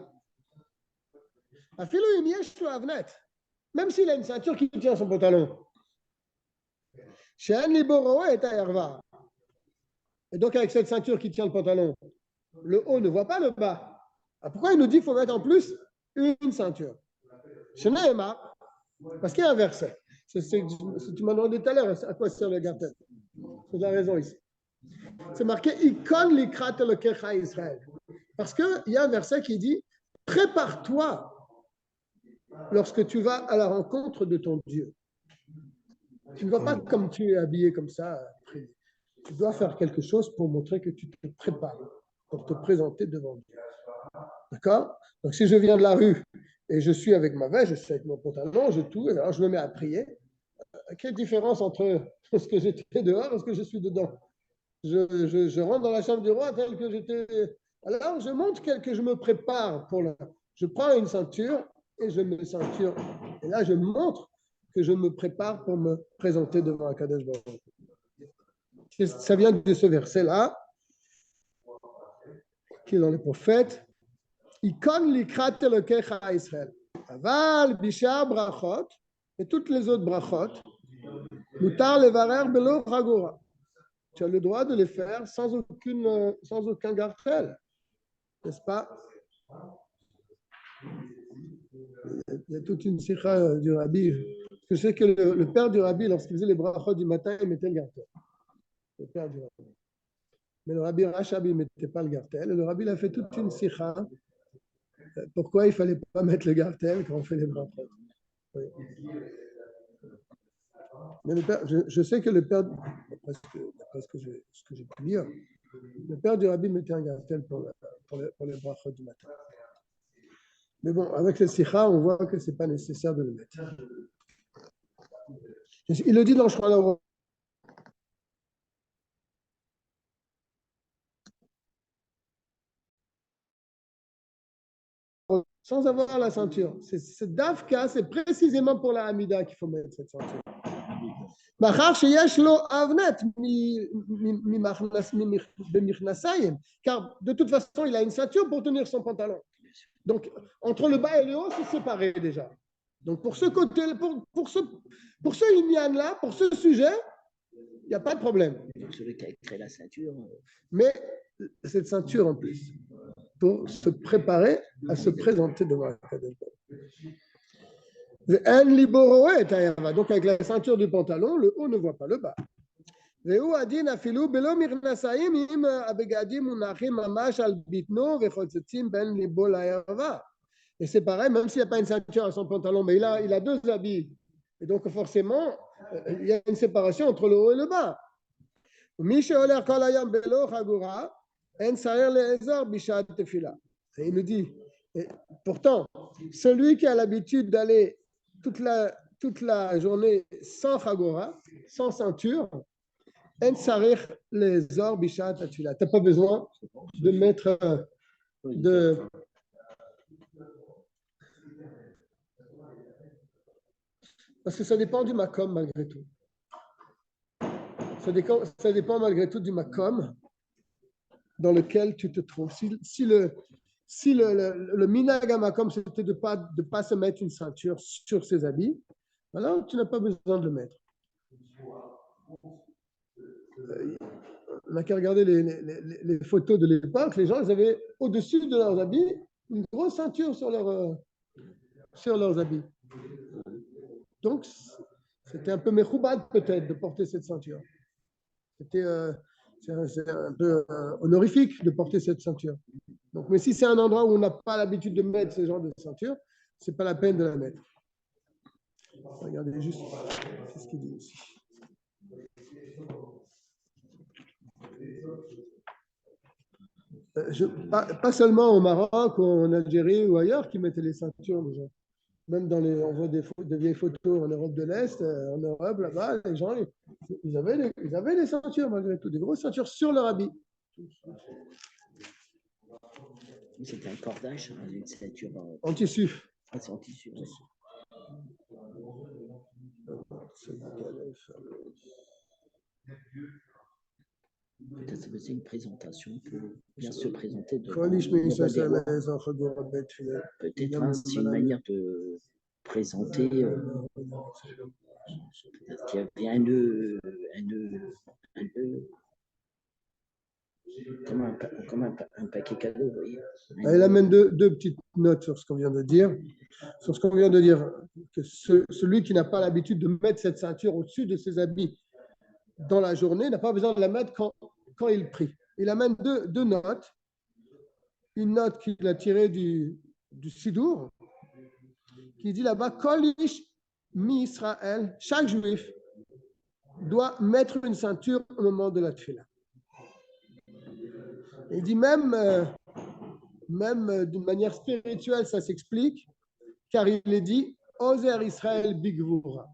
Même s'il a une ceinture qui tient son pantalon. Et donc avec cette ceinture qui tient le pantalon, le haut ne voit pas le bas. Alors pourquoi il nous dit qu'il faut mettre en plus une ceinture? Parce qu'il y a un verset. Tu m'as demandé tout à l'heure à quoi sert le gartel. C'est la raison ici. C'est marqué Ikon likrat elokecha Israël. Parce qu'il y a un verset qui dit prépare-toi lorsque tu vas à la rencontre de ton Dieu. Tu ne vas pas comme tu es habillé comme ça. Tu dois faire quelque chose pour montrer que tu te prépares, pour te présenter devant Dieu. D'accord? Donc si je viens de la rue et je suis avec ma veste, je suis avec mon pantalon, alors je me mets à prier. Quelle différence entre ce que j'étais dehors et ce que je suis dedans? Je rentre dans la chambre du roi tel que j'étais. Alors je montre que je me prépare pour je prends une ceinture et je me ceinture. Et là je montre que je me prépare pour me présenter devant Akadosh Baruch Hu. Ça vient de ce verset-là, qui est dans les prophètes. Ikon likrat elokecha Israël. Aval bishar brachot et toutes les autres brachot. Mutar levarer belo chagora. Tu as le droit de les faire sans aucun gartel, n'est-ce pas? Il y a toute une sikha du rabbi. Je sais que le père du rabbi, lorsqu'il faisait les brachot du matin, il mettait le gartel. Le père du rabbi. Mais le rabbi Rachab, il ne mettait pas le gartel. Et le rabbi, il a fait toute une sikha. Pourquoi il ne fallait pas mettre le gartel quand on fait les brachot? Oui. Mais le père, je sais que le père, d'après ce que j'ai pu lire, le père du rabbi mettait un gartel pour les brachot du matin. Mais bon, avec le sikha, on voit que ce n'est pas nécessaire de le mettre. Il le dit dans Shulchan Aruch. Sans avoir la ceinture. Ce dafka, c'est précisément pour la Hamida qu'il faut mettre cette ceinture. Car de toute façon, il a une ceinture pour tenir son pantalon. Donc, entre le bas et le haut, c'est séparé déjà. Donc, pour ce côté, pour ce inyan-là, pour ce sujet, il n'y a pas de problème. Donc, celui qui a créé la ceinture. Mais cette ceinture en plus, pour se préparer à se présenter devant la Kadosh Baruch Hu. Donc, avec la ceinture du pantalon, le haut ne voit pas le bas. Et c'est pareil, même s'il n'y a pas une ceinture à son pantalon, mais il a deux habits. Et donc, forcément, il y a une séparation entre le haut et le bas. Et il nous dit, pourtant, celui qui a l'habitude d'aller toute la journée sans chagora, sans ceinture, tu n'as pas besoin de mettre de... Parce que ça dépend du makom malgré tout. Ça dépend malgré tout du makom dans lequel tu te trouves. Si le minhag makom, c'était de pas se mettre une ceinture sur ses habits, alors tu n'as pas besoin de le mettre. On n'a qu'à regarder les photos de l'époque. Les gens, ils avaient au-dessus de leurs habits une grosse ceinture sur leurs habits. Donc, c'était un peu mechoubad peut-être de porter cette ceinture. C'est un peu honorifique de porter cette ceinture. Donc, mais si c'est un endroit où on n'a pas l'habitude de mettre ce genre de ceinture, ce n'est pas la peine de la mettre. Regardez juste ce qu'il dit ici. Pas seulement au Maroc, ou en Algérie ou ailleurs qui mettaient les ceintures déjà. Même on voit des vieilles photos en Europe de l'Est, en Europe, là-bas, les gens, ils avaient des ceintures malgré tout, des grosses ceintures sur leur habit. C'était un cordage, une ceinture. En tissu. Ah, c'est en tissu. Ouais. Peut-être que c'est une présentation pour bien se présenter devant peut-être c'est une manière de présenter. Peut-être qu'il y avait un nœud, comme un paquet cadeau, vous voyez. Il amène deux petites notes sur ce qu'on vient de dire. Sur ce qu'on vient de dire, que celui qui n'a pas l'habitude de mettre cette ceinture au-dessus de ses habits dans la journée n'a pas besoin de la mettre quand il prie. Il amène deux notes. Une note qu'il a tirée du Sidour, qui dit là-bas, Kol ish mi Israël, chaque juif doit mettre une ceinture au moment de la tefila. Il dit même d'une manière spirituelle, ça s'explique, car il est dit Ozer Israël bigvura.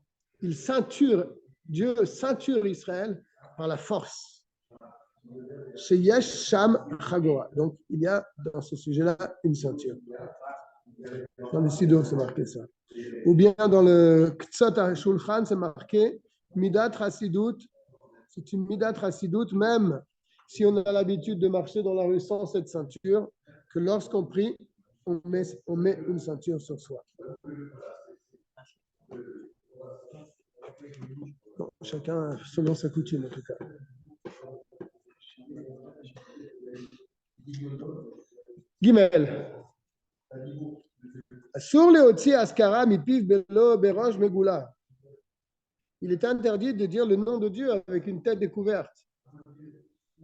Dieu ceinture Israël par la force. Chez Yesh Sham Chagora. Donc il y a dans ce sujet-là une ceinture. Dans le Sido, c'est marqué ça. Ou bien dans le Ktsot HaShulchan, c'est marqué Midat Hasidut. C'est une Midat Hasidut, même si on a l'habitude de marcher dans la rue sans cette ceinture, que lorsqu'on prie, on met une ceinture sur soi. chacun selon sa coutume en tout cas. Gimel. Sur les otsi askara mipiv belo berosh megula. Il est interdit de dire le nom de Dieu avec une tête découverte.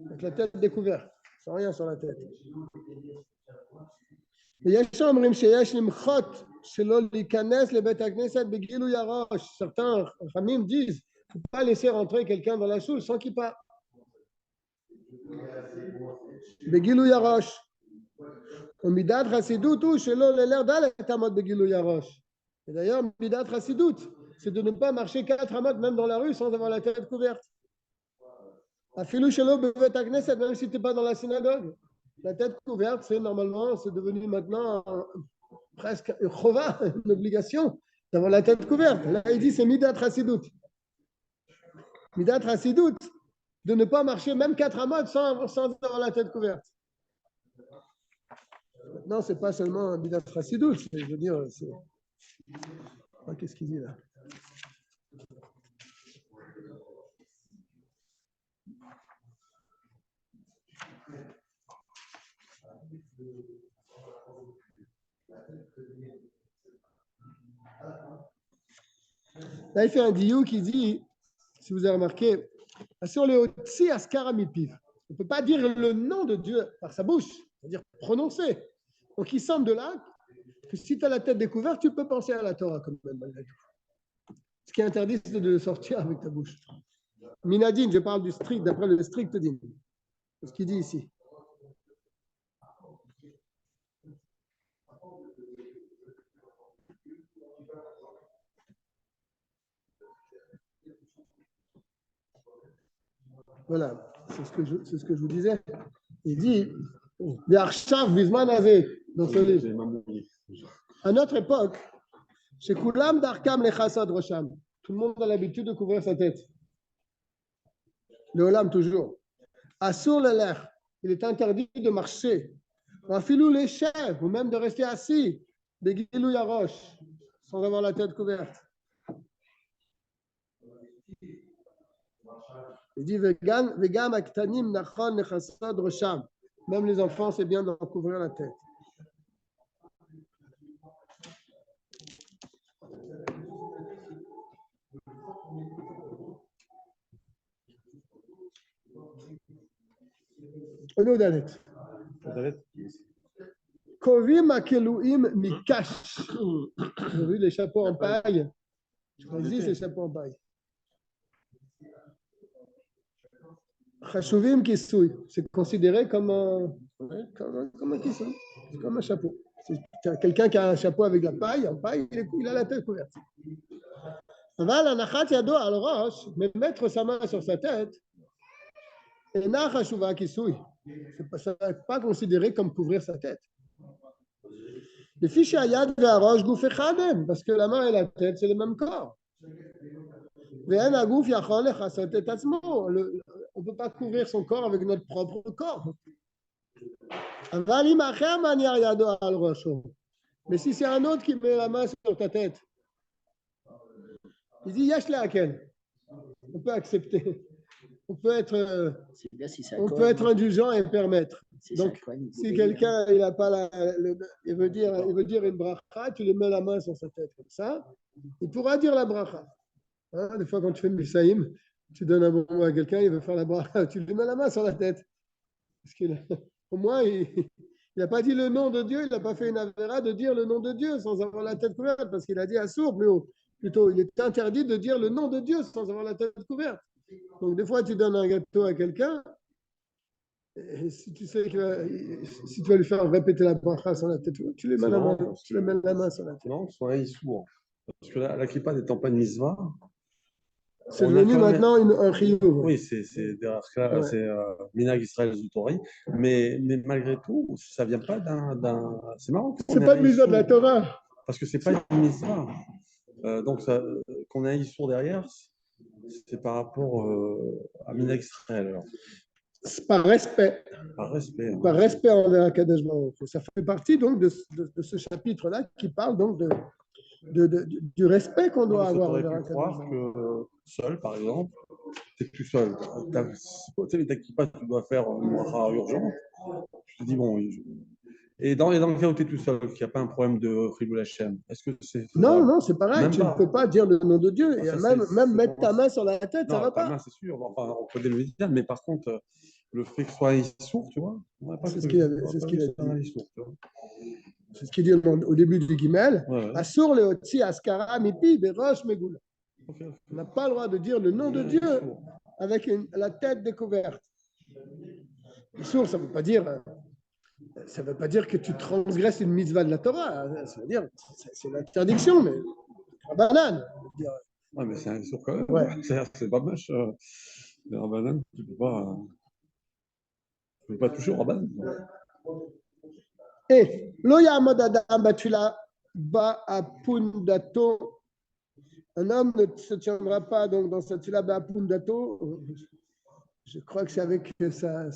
Avec la tête découverte, sans rien sur la tête. Certains familles disent qu'il ne faut pas laisser rentrer quelqu'un dans la choule sans kippa. Begilou yarosh. Midat Chassidut, Shelo Leler Dalet Amot Begilou yarosh. Et d'ailleurs, Midat Chassidut, c'est de ne pas marcher 4 amot même dans la rue sans avoir la tête couverte. Afilou Shelo Bevet Knesset, même si tu n'es pas dans la synagogue. La tête couverte, c'est normalement, c'est devenu maintenant presque une chova, une obligation d'avoir la tête couverte. Là, il dit c'est Midat Chassidut. Midat Chassidut, de ne pas marcher même 4 amot sans avoir la tête couverte. Non, ce n'est pas seulement un Midat Chassidut, je veux dire, c'est... Ah, qu'est-ce qu'il dit là? Là, il fait un diou qui dit, si vous avez remarqué, sur les otsi askara mipiv. On ne peut pas dire le nom de Dieu par sa bouche, c'est-à-dire prononcer. Donc, il semble de là que si tu as la tête découverte, tu peux penser à la Torah quand même, malgré tout. Ce qui est interdit, c'est de le sortir avec ta bouche. Minadine, je parle du strict, d'après le strict din. C'est ce qu'il dit ici. Voilà, c'est ce que je vous disais. Il dit, dans ce livre. À notre époque, chez Kulam Darkam Lechasod Rosham, tout le monde a l'habitude de couvrir sa tête. Le Olam toujours. Assur le l'air, il est interdit de marcher. Afilou les chèvres, ou même de rester assis, des Gilou Yarosh, sans avoir la tête couverte. Il dit Vegam aktanim nachon lechasod rosham. Même les enfants, c'est bien d'en couvrir la tête. Dalet. Kovim akeluim mikash. Vous avez vu les chapeaux en paille? Choisis ces chapeaux en paille. Chashuvim kisui, c'est considéré comme un kisui, comme un chapeau. C'est quelqu'un qui a un chapeau avec la paille, en paille, il a la tête couverte. Aval anachat yado al rosh, mais mettre sa main sur sa tête, ena chashuva kisui, ça n'est pas considéré comme couvrir sa tête. Les fiches à yad et à roche gouf echadem, parce que la main et la tête, c'est le même corps. On ne peut pas couvrir son corps avec notre propre corps. Mais si c'est un autre qui met la main sur ta tête, il dit Yesh le'akel. On peut accepter. On peut être indulgent et permettre. Donc, si quelqu'un il a pas il veut dire une bracha, tu lui mets la main sur sa tête comme ça, il pourra dire la bracha. Hein, des fois, quand tu fais le Mifsaïm, tu donnes un bon mot à quelqu'un, il veut faire la bracha, tu lui mets la main sur la tête. Parce qu'au moins, il n'a pas dit le nom de Dieu, il n'a pas fait une avéra de dire le nom de Dieu sans avoir la tête couverte, parce qu'il a dit à sourd plutôt, il est interdit de dire le nom de Dieu sans avoir la tête couverte. Donc, des fois, tu donnes un gâteau à quelqu'un, et si tu sais que si tu vas lui faire répéter la bracha sur la tête, tu lui mets la main sur la tête. Non, soit un sourd. Parce que la kippa n'étant pas une mitzvah, c'est devenu maintenant un chiyuv. Oui, c'est Minag Israël Zoutori, mais malgré tout, ça ne vient pas d'un. C'est marrant. C'est pas une mitzvah de la Torah. Parce que c'est pas une mitzvah. Donc, qu'on a un issour derrière, c'est par rapport à Minag Israël. Alors. Par respect. Par respect. Par respect envers Kadosh Baruch Hu. Ça fait partie donc de ce chapitre-là qui parle donc du respect qu'on doit avoir Aurais envers pu un croire cadeau. que seul, par exemple, tu es tout seul. Tu sais, les taquipas, tu dois faire une bracha urgente. Tu te dis, bon, et dans le cas où tu es tout seul, qu'il n'y a pas un problème de Khilul Hashem, est-ce que c'est Non, faisable? non, c'est pareil. Même Tu ne pas. peux pas dire le nom de Dieu. Ah, Et ça, même c'est mettre ta vraiment- main sur la tête, ça ne Non, va ta pas. main, c'est sûr. Enfin, on peut le dire, mais par contre, le fait que ce soit sourd, tu vois, on n'a pas C'est ce cru. qu'il a, On c'est n'a ce pas qu'il vu a que c'était un dit. Issour, tu vois. C'est ce qu'il dit au début du Guimel. Ouais, ouais. Assur le otzi askara mipi berosh megoula. Ok, ok. On n'a pas le droit de dire le nom de Dieu avec la tête découverte. Issour, ça ne veut pas dire que tu transgresses une mitzvah de la Torah. Ça veut dire c'est une interdiction, mais la banane. Ah, mais c'est un Issour quand même. Ouais. C'est pas moche. Les rabbanan, tu peux pas toucher au rabban. Et lo ya'amad adam batula ba apundato. Un homme ne se tiendra pas donc dans cette syllabe apundato. Je crois que c'est avec sa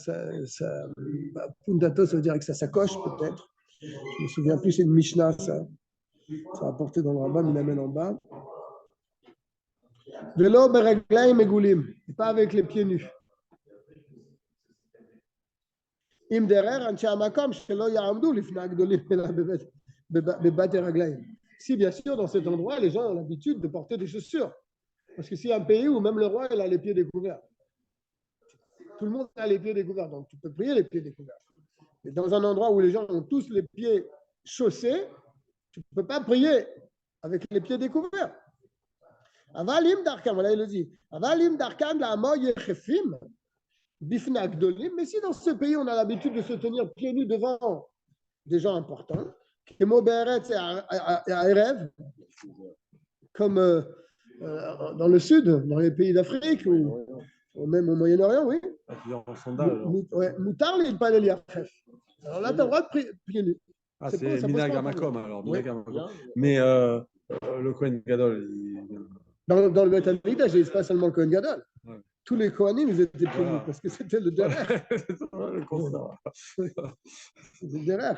apundato, ça veut dire avec sa sacoche peut-être. Je me souviens plus, c'est une Mishnah ça. Ça a apporté dans le rabbin, il l'amène en bas. Velo bereglaim megoulim, pas avec les pieds nus. Im derer anche amakom shelo ya'amdu lifnei agdolim ela bebat eraglaim. Si bien sûr dans cet endroit les gens ont l'habitude de porter des chaussures, parce que s'il y a un pays où même le roi il a les pieds découverts, tout le monde a les pieds découverts, donc tu peux prier les pieds découverts. Mais dans un endroit où les gens ont tous les pieds chaussés, tu ne peux pas prier avec les pieds découverts. Avalim darkam, voilà il le dit. Avalim darkam la amo yechefim bifnei agdolim. Mais si dans ce pays on a l'habitude de se tenir pieds nus devant des gens importants, comme dans le sud, dans les pays d'Afrique ou même au Moyen-Orient, oui. En sandales. Moutar les palais yachef. Alors là, tu as le droit de prier pieds nus. Ah, C'est c'est pas- ça pose Minag pas de Hamakom problème. alors. Oui. Minag Hamakom. Mais le Kohen Gadol, Dans le Beth Amikdash, c'est pas seulement le Kohen Gadol. Ouais. Tous les Kohanim, ils étaient pieds nus Voilà. parce que c'était le derer. c'est ça, le constat. C'était le derer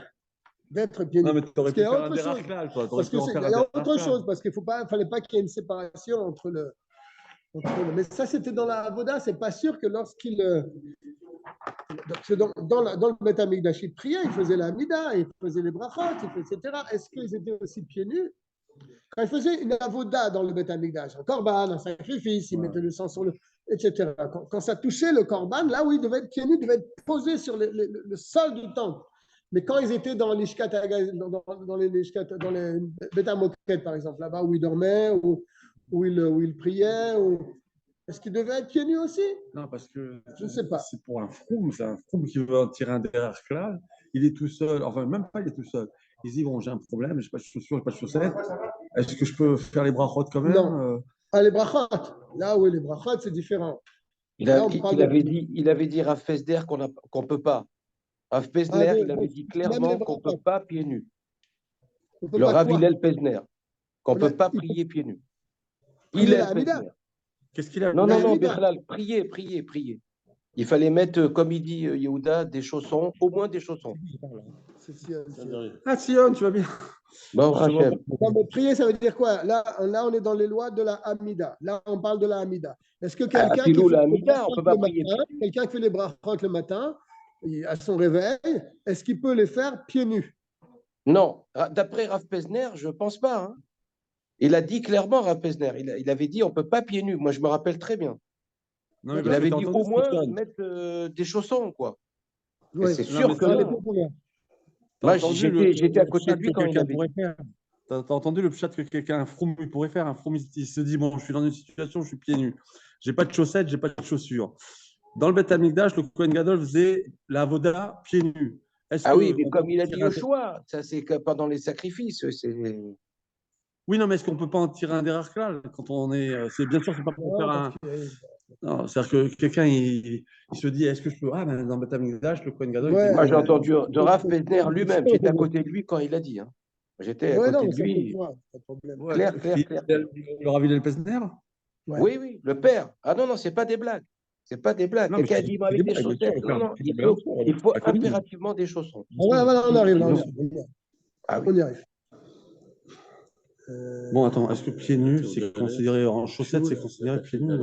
d'être pieds nus. Non, mais tu aurais Parce pu qu'il y a faire un autre chose. déraklal, toi. Parce qu'il y a autre chose, parce qu'il fallait pas qu'il y ait une séparation entre le. Mais ça, c'était dans la Avoda, c'est pas sûr que lorsqu'il. Dans le Beth Amikdash, il priait, il faisait la Hamida, il faisait les brachot, etc. Est-ce qu'ils étaient aussi pieds nus? Quand il faisait une avoda dans le Beth Amikdash, un korban, un sacrifice, il mettait le sang sur le. Etc. Quand ça touchait le korban, là où il devait être pieds nus, il devait être posé sur le sol du temple. Mais quand ils étaient dans les dans les Beth Hamoket, par exemple, là-bas où ils dormaient, où ils priaient, est-ce qu'ils devaient être pieds nus aussi? Non, parce que je ne sais pas. C'est pour un froum, c'est un froum qui veut en tirer un déraklal. Il est tout seul, enfin, même pas il est tout seul. Il se dit, bon, j'ai un problème, j'ai pas de chaussures, j'ai pas de chaussettes. Est-ce que je peux faire les brachot quand même? Non. Ah, les brachot. Là, oui, les brachot, c'est différent. Il avait dit Rav Pesder qu'on ne peut pas. Rav Pesder, il avait dit clairement qu'on ne peut pas pieds nus. Le Rav Hillel Pesner, qu'on ne peut pas prier pieds nus. Hillel Pesner. Qu'est-ce qu'il a? Non, Bechlal, prier. Il fallait mettre, comme il dit Yehuda, des chaussons, au moins des chaussons. Ah, Sion, tu vas bien. Bon, Rachem. Non, mais prier, ça veut dire quoi? Là, on est dans les lois de la Hamida. Là, on parle de la Hamida. Est-ce que quelqu'un qui fait la Hamida, on peut pas prier. Quelqu'un qui fait les brachot le matin, à son réveil, est-ce qu'il peut les faire pieds nus? Non. D'après Rav Pesner, je ne pense pas. Hein. Il a dit clairement, Rav Pesner, il avait dit on ne peut pas pieds nus. Moi, je me rappelle très bien. Non, il avait dit au moins mettre des chaussons, quoi. Oui. C'est sûr que non. Moi, j'étais à côté de lui quand il avait dit. Tu as entendu le pshat que quelqu'un, un froum, il pourrait faire? Un froum, il se dit, bon, je suis dans une situation, je suis pieds nus. Je n'ai pas de chaussettes, je n'ai pas de chaussures. Dans le Beth Amikdash, le Kohen Gadol faisait la avoda pieds nus. Oui, mais comme il a dit au choix, ça c'est pendant les sacrifices. Oui, non, mais est-ce qu'on ne peut pas en tirer un déraklal quand on est. C'est bien sûr, c'est pas pour faire un. Non, c'est-à-dire que quelqu'un, il se dit, est-ce que je peux. Ah, ben, dans le Beth Amikdash, le Kohen Gadol. Moi, j'ai entendu de Rav Pesner lui-même. J'étais à côté de lui quand il a dit. Hein. J'étais à côté de lui. Clair. Le Rav Hillel Pesner? Oui, le père. Ah non, c'est pas des blagues. C'est pas des blagues. Quelqu'un a dit avec des chaussettes. Non, il faut impérativement des chaussons. Voilà, on arrive là. On y arrive. Bon, attends, est-ce que pieds nus, c'est considéré en chaussettes, c'est considéré pieds nus?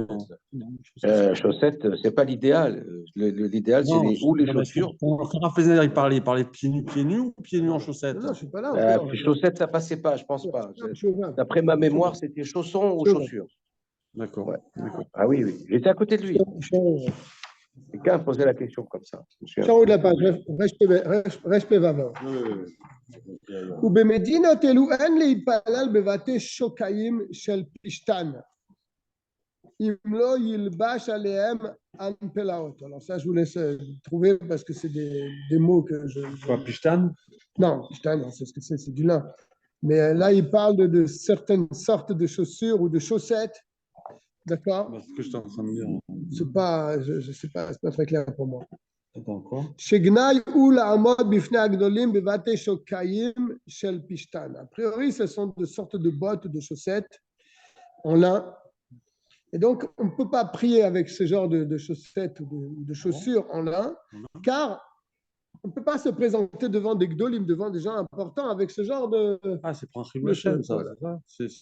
Chaussettes, c'est pas l'idéal. L'idéal, c'est les chaussures. Raph Pesner, il parlait pieds nus ou pieds nus en chaussettes? Non, je suis pas là encore. Chaussettes, ça passait pas, je pense pas. D'après ma mémoire, c'était chaussons ou chaussures. D'accord. Ouais. Ah oui, oui. J'étais à côté de lui. Quelqu'un a posé la question comme ça. En haut de la page, respect vavor. Ou במדינה אלו אין להתפלל בבתי שוקיים של פשתן, אם לא ילבש עליהם אנפלאות. Alors ça, je vous laisse trouver parce que c'est des mots que je... Quoi, pishtan? Non, pishtan, c'est ce que c'est du lin. Mais là, il parle de certaines sortes de chaussures ou de chaussettes. D'accord? C'est ce que je suis en train de dire. C'est pas, je sais pas, c'est pas très clair pour moi. Attends, A priori, ce sont de sortes de bottes, de chaussettes en lin. Et donc, on ne peut pas prier avec ce genre de chaussettes ou de chaussures en lin, car on ne peut pas se présenter devant des gdolim, devant des gens importants avec ce genre de... Ah, c'est pour un tribulation, ça.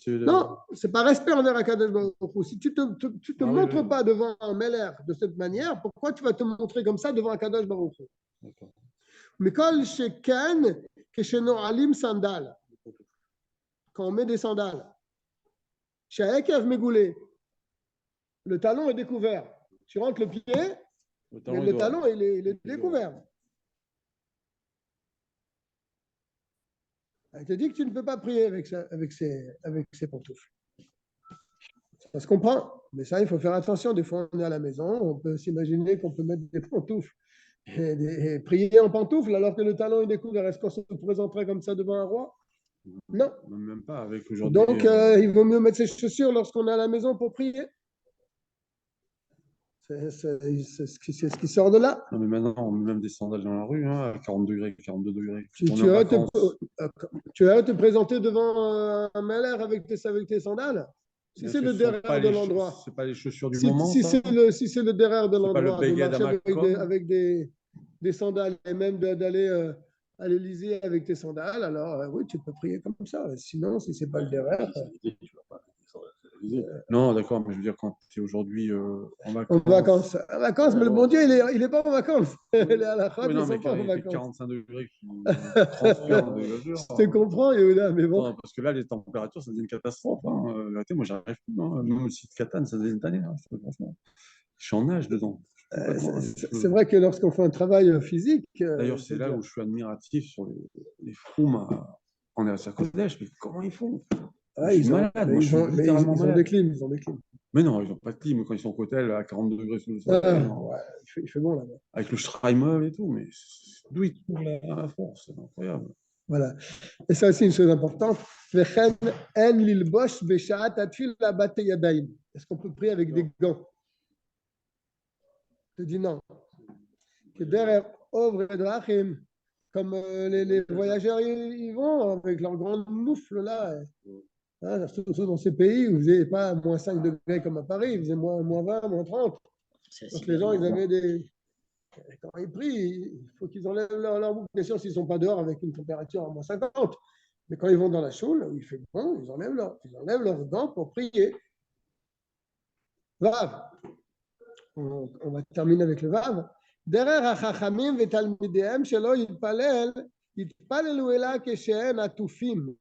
Non, ce n'est pas respect envers Akadosh Baruch Hu. Si tu ne te montres pas devant un Meler de cette manière, pourquoi tu vas te montrer comme ça devant Akadosh Baruch Hu? Mikol sheken kesheno alim sandal. Quand on met des sandales, she'ekev megoulé, le talon est découvert. Tu rentres le pied, le talon il est découvert. Elle te dit que tu ne peux pas prier avec ces pantoufles. Ça se comprend, mais ça, il faut faire attention. Des fois, on est à la maison, on peut s'imaginer qu'on peut mettre des pantoufles et prier en pantoufles alors que le talon est découvert. Est-ce qu'on se présenterait comme ça devant un roi? Non. Même pas avec aujourd'hui. Donc, il vaut mieux mettre ses chaussures lorsqu'on est à la maison pour prier. C'est ce qui sort de là. Non, mais maintenant, on met même des sandales dans la rue, hein, à 40 degrés, 42 degrés. Tu vas te présenter devant un malheur avec tes sandales? Si c'est le derrière de l'endroit. C'est pas les chaussures du moment. Si c'est le derrière de l'endroit, de marcher avec des sandales et même d'aller à l'Élysée avec tes sandales, alors oui, tu peux prier comme ça. Sinon, si c'est pas le derrière. Non, d'accord, mais je veux dire, quand tu es aujourd'hui en vacances. En vacances, mais le bon Dieu, il n'est pas en vacances. Il est à la fin, non, mais pas en vacances. 45 degrés qui transpirent de jour. Je te comprends, Yehuda, mais bon. Non, parce que là, les températures, ça devient une catastrophe. Hein. Moi, j'arrive plus. Hein. Même le site Catane, ça devient une tannée. Hein. Franchement. Je suis en nage dedans. C'est vrai que lorsqu'on fait un travail physique. D'ailleurs, c'est là où je suis admiratif sur les froums en Eretz Kodesh. Mais comment ils font? Ils ont des clims. Mais non, ils n'ont pas de clim quand ils sont au hôtel à 40 degrés sous le soleil. Il fait bon là-bas. Avec le Streimel et tout, mais d'où ils trouvent la force? C'est incroyable. Voilà. Et ça aussi, une chose importante. Est-ce qu'on peut prier avec des gants? Je te dis non. Que derrière Ovre et Drachim, comme les voyageurs, ils vont avec leurs grandes moufles là. Hein, surtout dans ces pays où vous n'avez pas moins 5 degrés comme à Paris, vous avez moins 20, moins 30. Donc les gens, ils avaient des... Quand ils prient, il faut qu'ils enlèvent leur boucle. Bien sûr, s'ils ne sont pas dehors avec une température à moins 50. Mais quand ils vont dans la choule, où il fait bon, ils enlèvent leurs gants pour prier. Vav. On va terminer avec le Vav. Derrière Achachamim vetalmidehem shelo yitpalelu ela keshen atufim.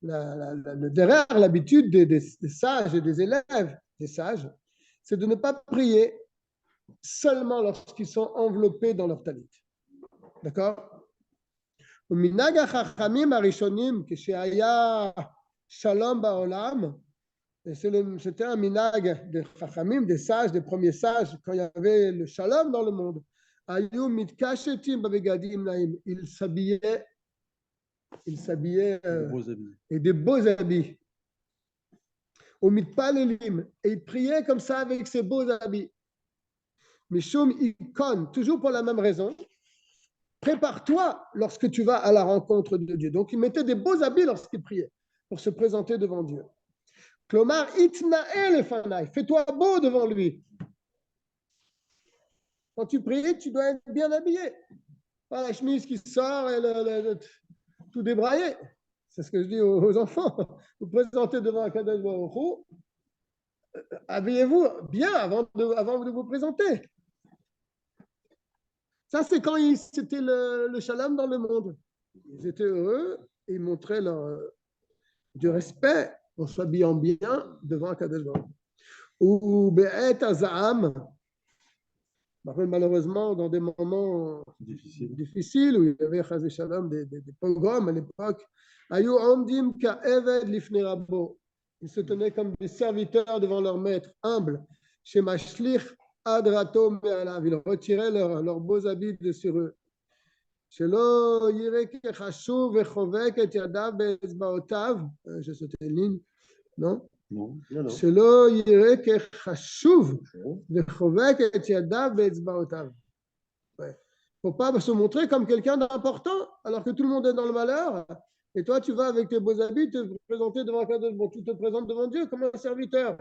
Derrière l'habitude des sages et des élèves des sages, c'est de ne pas prier seulement lorsqu'ils sont enveloppés dans leur talit. D'accord? Minag hachachamim harishonim keshaya shalom ba'olam, c'était un minag des chachamim, des sages, des premiers sages, quand il y avait le shalom dans le monde. Ayu mitkashetim babegadim naim, ils s'habillaient et des beaux habits. Au mitpalelim, et ils priaient comme ça avec ces beaux habits. Mishum ikon, toujours pour la même raison. Prépare-toi lorsque tu vas à la rencontre de Dieu. Donc, ils mettaient des beaux habits lorsqu'ils priaient pour se présenter devant Dieu. Klomar itnael efanai, fais-toi beau devant lui. Quand tu pries, tu dois être bien habillé. Pas la chemise qui sort et tout débraillé. C'est ce que je dis aux enfants. Vous présentez devant un Kadosh Baruch Hu, habillez-vous bien avant de vous présenter. Ça, c'est quand c'était le shalom dans le monde. Ils étaient heureux et ils montraient du respect en s'habillant bien devant un Kadosh Baruch Hu. Ou Be'et Azam, malheureusement, dans des moments difficiles où il y avait Chazé Shalom, des pogroms à l'époque, Ayu Omdim Ka'eved Lifnei Rabbo. Ils se tenaient comme des serviteurs devant leur maître, humbles. Chez Mashlich Adrato Me'alav. Ils retiraient leurs beaux habits de sur eux. Shelo Yirek Chashuv Vechovek Et Yadav Be'ezbaotav. J'ai sauté une ligne, non? שלא יראה כחשוב וחובק את ידיו באצבעותיו. Il ne faut pas se montrer comme quelqu'un d'important alors que tout le monde est dans le malheur et toi tu vas avec tes beaux habits te présenter devant Kadosh. Bon, tu te présentes devant Dieu comme un serviteur.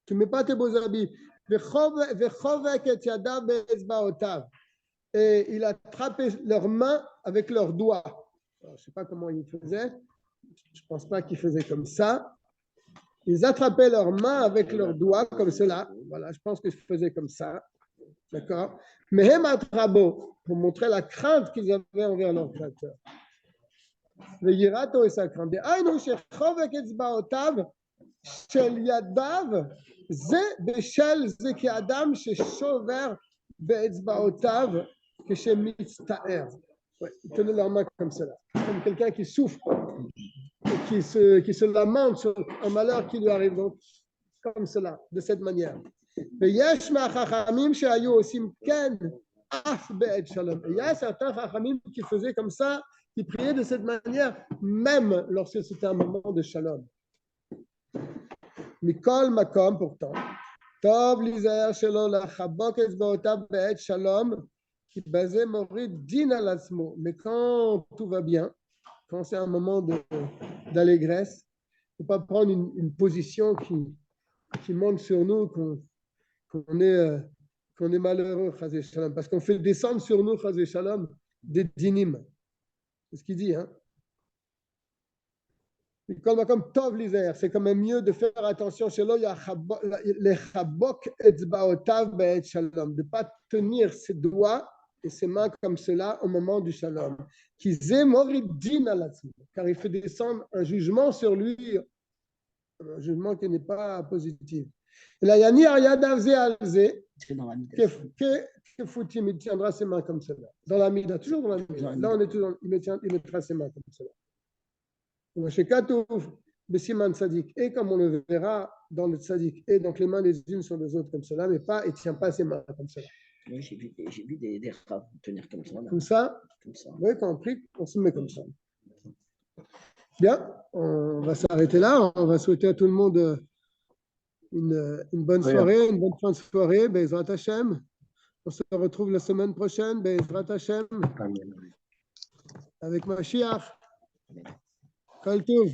Tu ne mets pas tes beaux habits. וחובק את ידיו באצבעותיו. Et il attrapait leurs mains avec leurs doigts. Alors, je ne sais pas comment il faisait. Je ne pense pas qu'il faisait comme ça. Ils attrapaient leurs mains avec leurs doigts, comme cela. Voilà, je pense que je faisais comme ça. D'accord? Mais Hematrabo, pour montrer la crainte qu'ils avaient envers leur créateur. Le Yirato et sa crainte. Aïnou shechovek etzbaotav shel yadav ze beshel ze ki adam sheshover beetzbaotav keshemitztaer. Ils tenaient leurs mains comme cela. Comme quelqu'un qui souffre. Qui se lamente sur un malheur qui lui arrive, donc comme cela, de cette manière. Et il y a certains chachamim qui faisaient comme ça, qui priaient de cette manière, même lorsque c'était un moment de shalom. Mikol makom pourtant. Tov lizayer shelo lachabok etzbaotav be'et shalom, qui basait morid din al asmo. Mais quand tout va bien, quand c'est un moment d'allégresse, il ne faut pas prendre une position qui montre sur nous qu'on est malheureux, Chazé Shalom, parce qu'on fait descendre sur nous, Chazé Shalom, des dinim. C'est ce qu'il dit. Hein? Comme Tov Lizer, c'est quand même mieux de faire attention chez l'œil les chabok etzbaotav be'et shalom, de ne pas tenir ses doigts et ses mains comme cela au moment du shalom. Car il fait descendre un jugement sur lui, un jugement qui n'est pas positif. Et là, yani ariadavze alze, que faut-il, il tiendra ses mains comme cela. Dans la mida, toujours dans la mida. Là, on est toujours, il mettra ses mains comme cela. Et comme on le verra dans le tzaddik, et donc les mains les unes sur les autres comme cela, mais pas, et ne tient pas ses mains comme cela. Oui, j'ai vu des raves tenir comme ça. Là. Comme ça. Oui, quand on prie, on se met comme ça. Bien, on va s'arrêter là. On va souhaiter à tout le monde une bonne soirée, une bonne fin de soirée. Bezrat Hashem. On se retrouve la semaine prochaine. Bezrat Hashem. Avec Mashiach. Kol Tov.